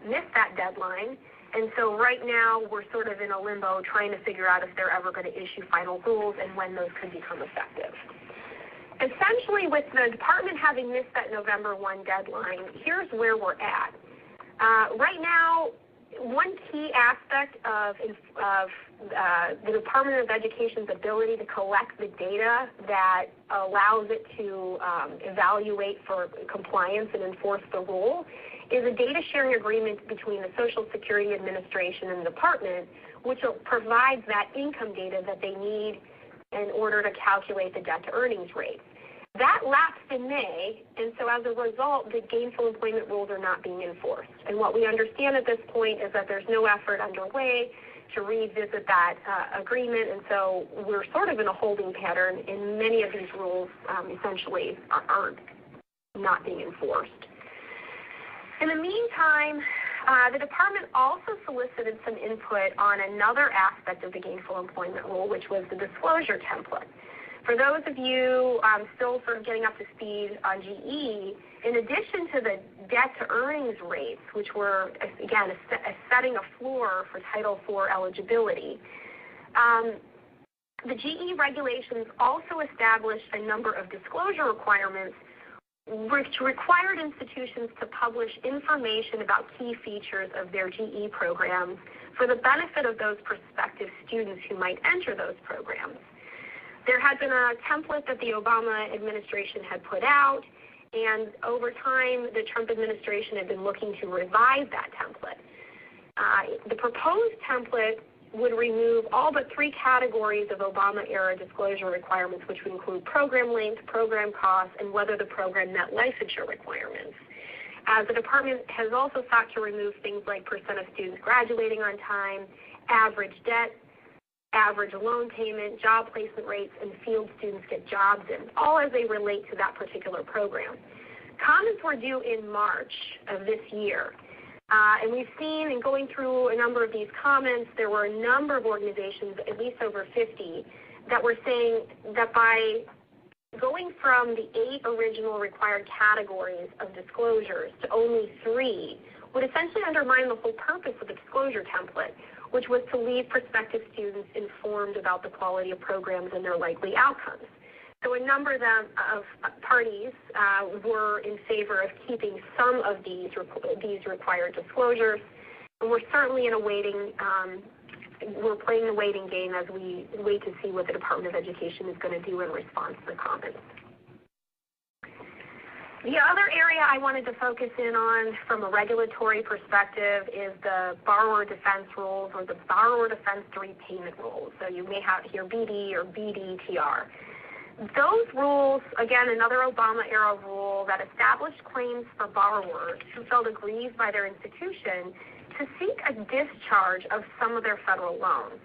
missed that deadline, and so right now we're sort of in a limbo trying to figure out if they're ever going to issue final rules and when those could become effective. Essentially, with the department having missed that November 1 deadline, here's where we're at. Right now, one key aspect of the Department of Education's ability to collect the data that allows it to evaluate for compliance and enforce the rule is a data sharing agreement between the Social Security Administration and the department, which provides that income data that they need in order to calculate the debt-to-earnings rate. That lapsed in May, and so as a result, the gainful employment rules are not being enforced. And what we understand at this point is that there's no effort underway to revisit that agreement, and so we're sort of in a holding pattern, and many of these rules essentially are not being enforced. In the meantime, the department also solicited some input on another aspect of the gainful employment rule, which was the disclosure template. For those of you still sort of getting up to speed on GE, in addition to the debt-to-earnings rates, which were, again, setting a floor for Title IV eligibility, the GE regulations also established a number of disclosure requirements which required institutions to publish information about key features of their GE programs for the benefit of those prospective students who might enter those programs. There had been a template that the Obama administration had put out, and over time, the Trump administration had been looking to revise that template. The proposed template would remove all but 3 categories of Obama-era disclosure requirements, which would include program length, program costs, and whether the program met licensure requirements. The department has also sought to remove things like percent of students graduating on time, average debt, average loan payment, job placement rates, and field students get jobs in, all as they relate to that particular program. Comments were due in March of this year. And we've seen, in going through a number of these comments, there were a number of organizations, at least over 50, that were saying that by going from the 8 original required categories of disclosures to only 3 would essentially undermine the whole purpose of the disclosure template, which was to leave prospective students informed about the quality of programs and their likely outcomes. So a number of parties were in favor of keeping some of these required disclosures, and we're certainly in a waiting. We're playing the waiting game as we wait to see what the Department of Education is going to do in response to the comments. The other area I wanted to focus in on from a regulatory perspective is the borrower defense rules, or the borrower defense to repayment rules. So you may have here BD or BDTR. Those rules, again, another Obama-era rule that established claims for borrowers who felt aggrieved by their institution to seek a discharge of some of their federal loans.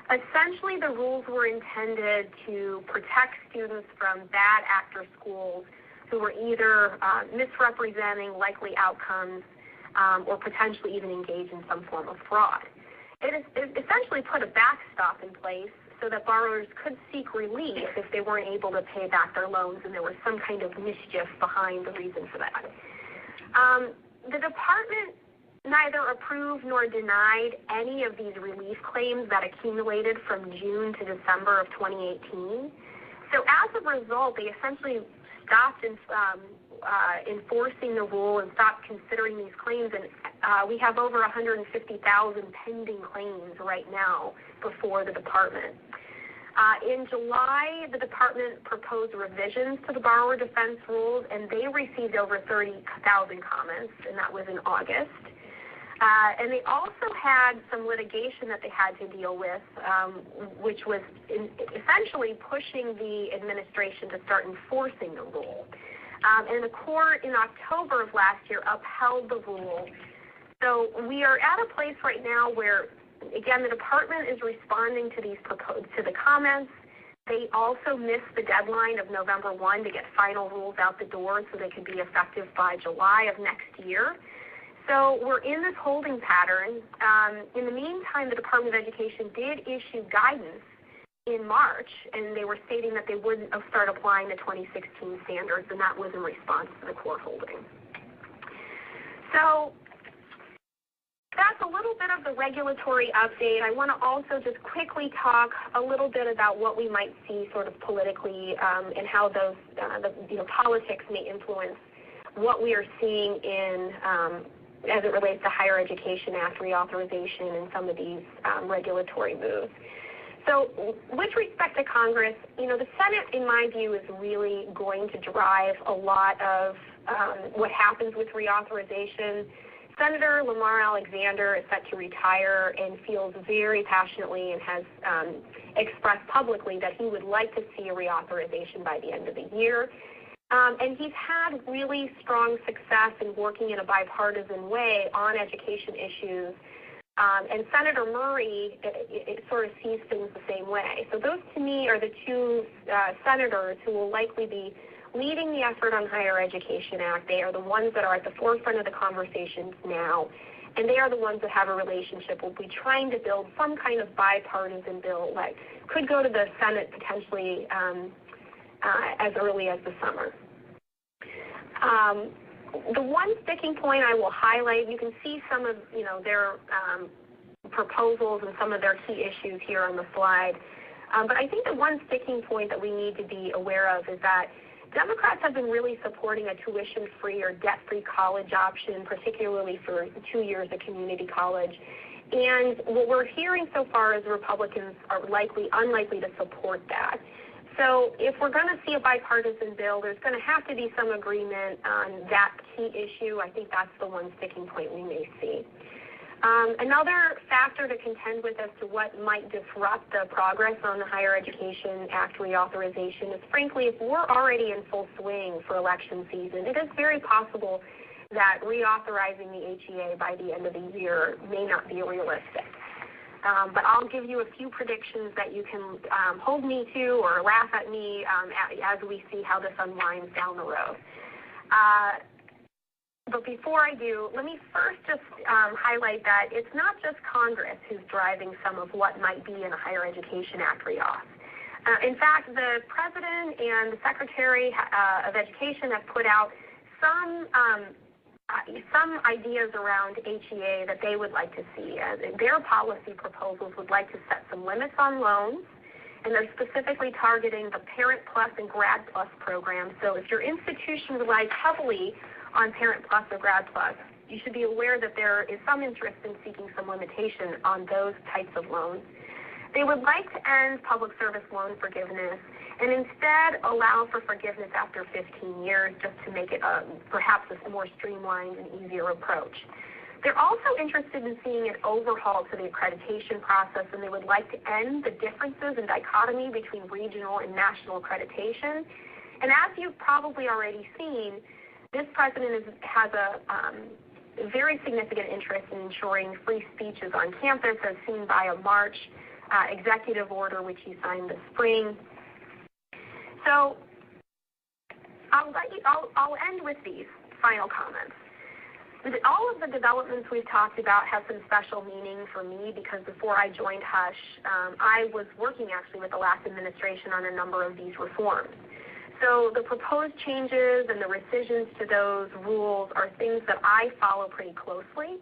Essentially, the rules were intended to protect students from bad actor schools who were either misrepresenting likely outcomes or potentially even engaged in some form of fraud. It essentially put a backstop in place so that borrowers could seek relief if they weren't able to pay back their loans and there was some kind of mischief behind the reason for that. The department neither approved nor denied any of these relief claims that accumulated from June to December of 2018. So as a result, they essentially stopped enforcing the rule and stopped considering these claims, and we have over 150,000 pending claims right now before the department. In July, the department proposed revisions to the borrower defense rules, and they received over 30,000 comments, and that was in August. And they also had some litigation that they had to deal with, which was essentially pushing the administration to start enforcing the rule. And the court in October of last year upheld the rule. So we are at a place right now where, again, the department is responding to the comments. They also missed the deadline of November 1 to get final rules out the door so they could be effective by July of next year. So we're in this holding pattern. In the meantime, the Department of Education did issue guidance in March, and they were stating that they would start applying the 2016 standards, and that was in response to the court holding. So that's a little bit of the regulatory update. I want to also just quickly talk a little bit about what we might see sort of politically and how those politics may influence what we are seeing in as it relates to Higher Education Act reauthorization and some of these regulatory moves. So with respect to Congress, the Senate, in my view, is really going to drive a lot of what happens with reauthorization. Senator Lamar Alexander is set to retire and feels very passionately and has expressed publicly that he would like to see a reauthorization by the end of the year. And he's had really strong success in working in a bipartisan way on education issues. And Senator Murray it sort of sees things the same way. So those, to me, are the two senators who will likely be leading the effort on Higher Education Act. They are the ones that are at the forefront of the conversations now, and they are the ones that have a relationship. We'll be trying to build some kind of bipartisan bill that could go to the Senate potentially as early as the summer. The one sticking point I will highlight, you can see some of their proposals and some of their key issues here on the slide. But I think the one sticking point that we need to be aware of is that Democrats have been really supporting a tuition-free or debt-free college option, particularly for 2 years of community college. And what we're hearing so far is Republicans are unlikely to support that. So if we're going to see a bipartisan bill, there's going to have to be some agreement on that key issue. I think that's the one sticking point we may see. Another factor to contend with as to what might disrupt the progress on the Higher Education Act reauthorization is, frankly, if we're already in full swing for election season, it is very possible that reauthorizing the HEA by the end of the year may not be realistic. But I'll give you a few predictions that you can hold me to or laugh at me as we see how this unwinds down the road. But before I do, let me first just highlight that it's not just Congress who's driving some of what might be in a Higher Education Act reauth. In fact, the President and the Secretary of Education have put out some ideas around HEA that they would like to see. Their policy proposals would like to set some limits on loans, and they're specifically targeting the Parent Plus and Grad Plus programs. So if your institution relies heavily on Parent Plus or Grad Plus, you should be aware that there is some interest in seeking some limitation on those types of loans. They would like to end public service loan forgiveness and instead allow for forgiveness after 15 years just to make it perhaps a more streamlined and easier approach. They're also interested in seeing an overhaul to the accreditation process, and they would like to end the differences and dichotomy between regional and national accreditation. And as you've probably already seen, this president has a very significant interest in ensuring free speech is on campus, as seen by a March executive order which he signed this spring. So I'll end with these final comments. All of the developments we've talked about have some special meaning for me because before I joined Husch, I was working actually with the last administration on a number of these reforms. So the proposed changes and the rescissions to those rules are things that I follow pretty closely.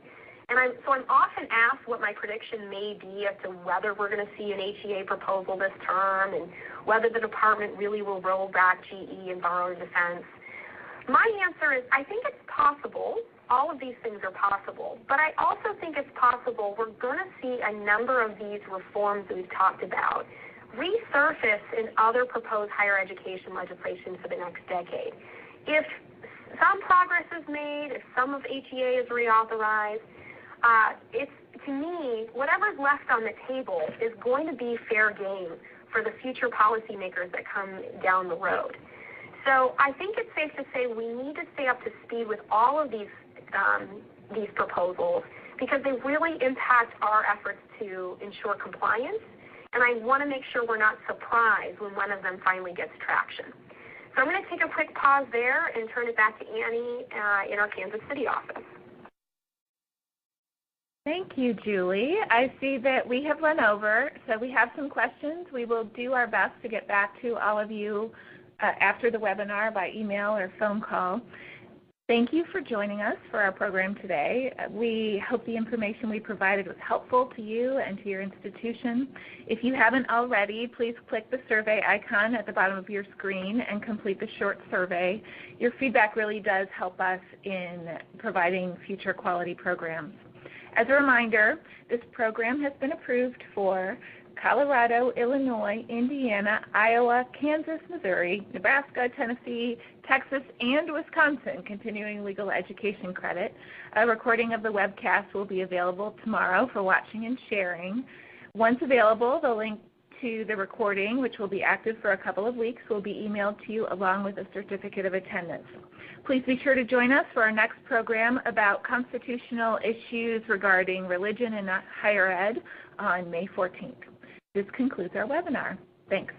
And I'm often asked what my prediction may be as to whether we're going to see an HEA proposal this term and whether the department really will roll back GE and borrower defense. My answer is I think it's possible. All of these things are possible. But I also think it's possible we're going to see a number of these reforms that we've talked about resurface in other proposed higher education legislation for the next decade. If some progress is made, if some of HEA is reauthorized, to me, whatever's left on the table is going to be fair game for the future policymakers that come down the road. So I think it's safe to say we need to stay up to speed with all of these proposals because they really impact our efforts to ensure compliance, and I want to make sure we're not surprised when one of them finally gets traction. So I'm going to take a quick pause there and turn it back to Annie in our Kansas City office. Thank you, Julie. I see that we have run over, so we have some questions. We will do our best to get back to all of you after the webinar by email or phone call. Thank you for joining us for our program today. We hope the information we provided was helpful to you and to your institution. If you haven't already, please click the survey icon at the bottom of your screen and complete the short survey. Your feedback really does help us in providing future quality programs. As a reminder, this program has been approved for Colorado, Illinois, Indiana, Iowa, Kansas, Missouri, Nebraska, Tennessee, Texas, and Wisconsin continuing legal education credit. A recording of the webcast will be available tomorrow for watching and sharing. Once available, the link to the recording, which will be active for a couple of weeks, will be emailed to you along with a certificate of attendance. Please be sure to join us for our next program about constitutional issues regarding religion and higher ed on May 14th. This concludes our webinar. Thanks.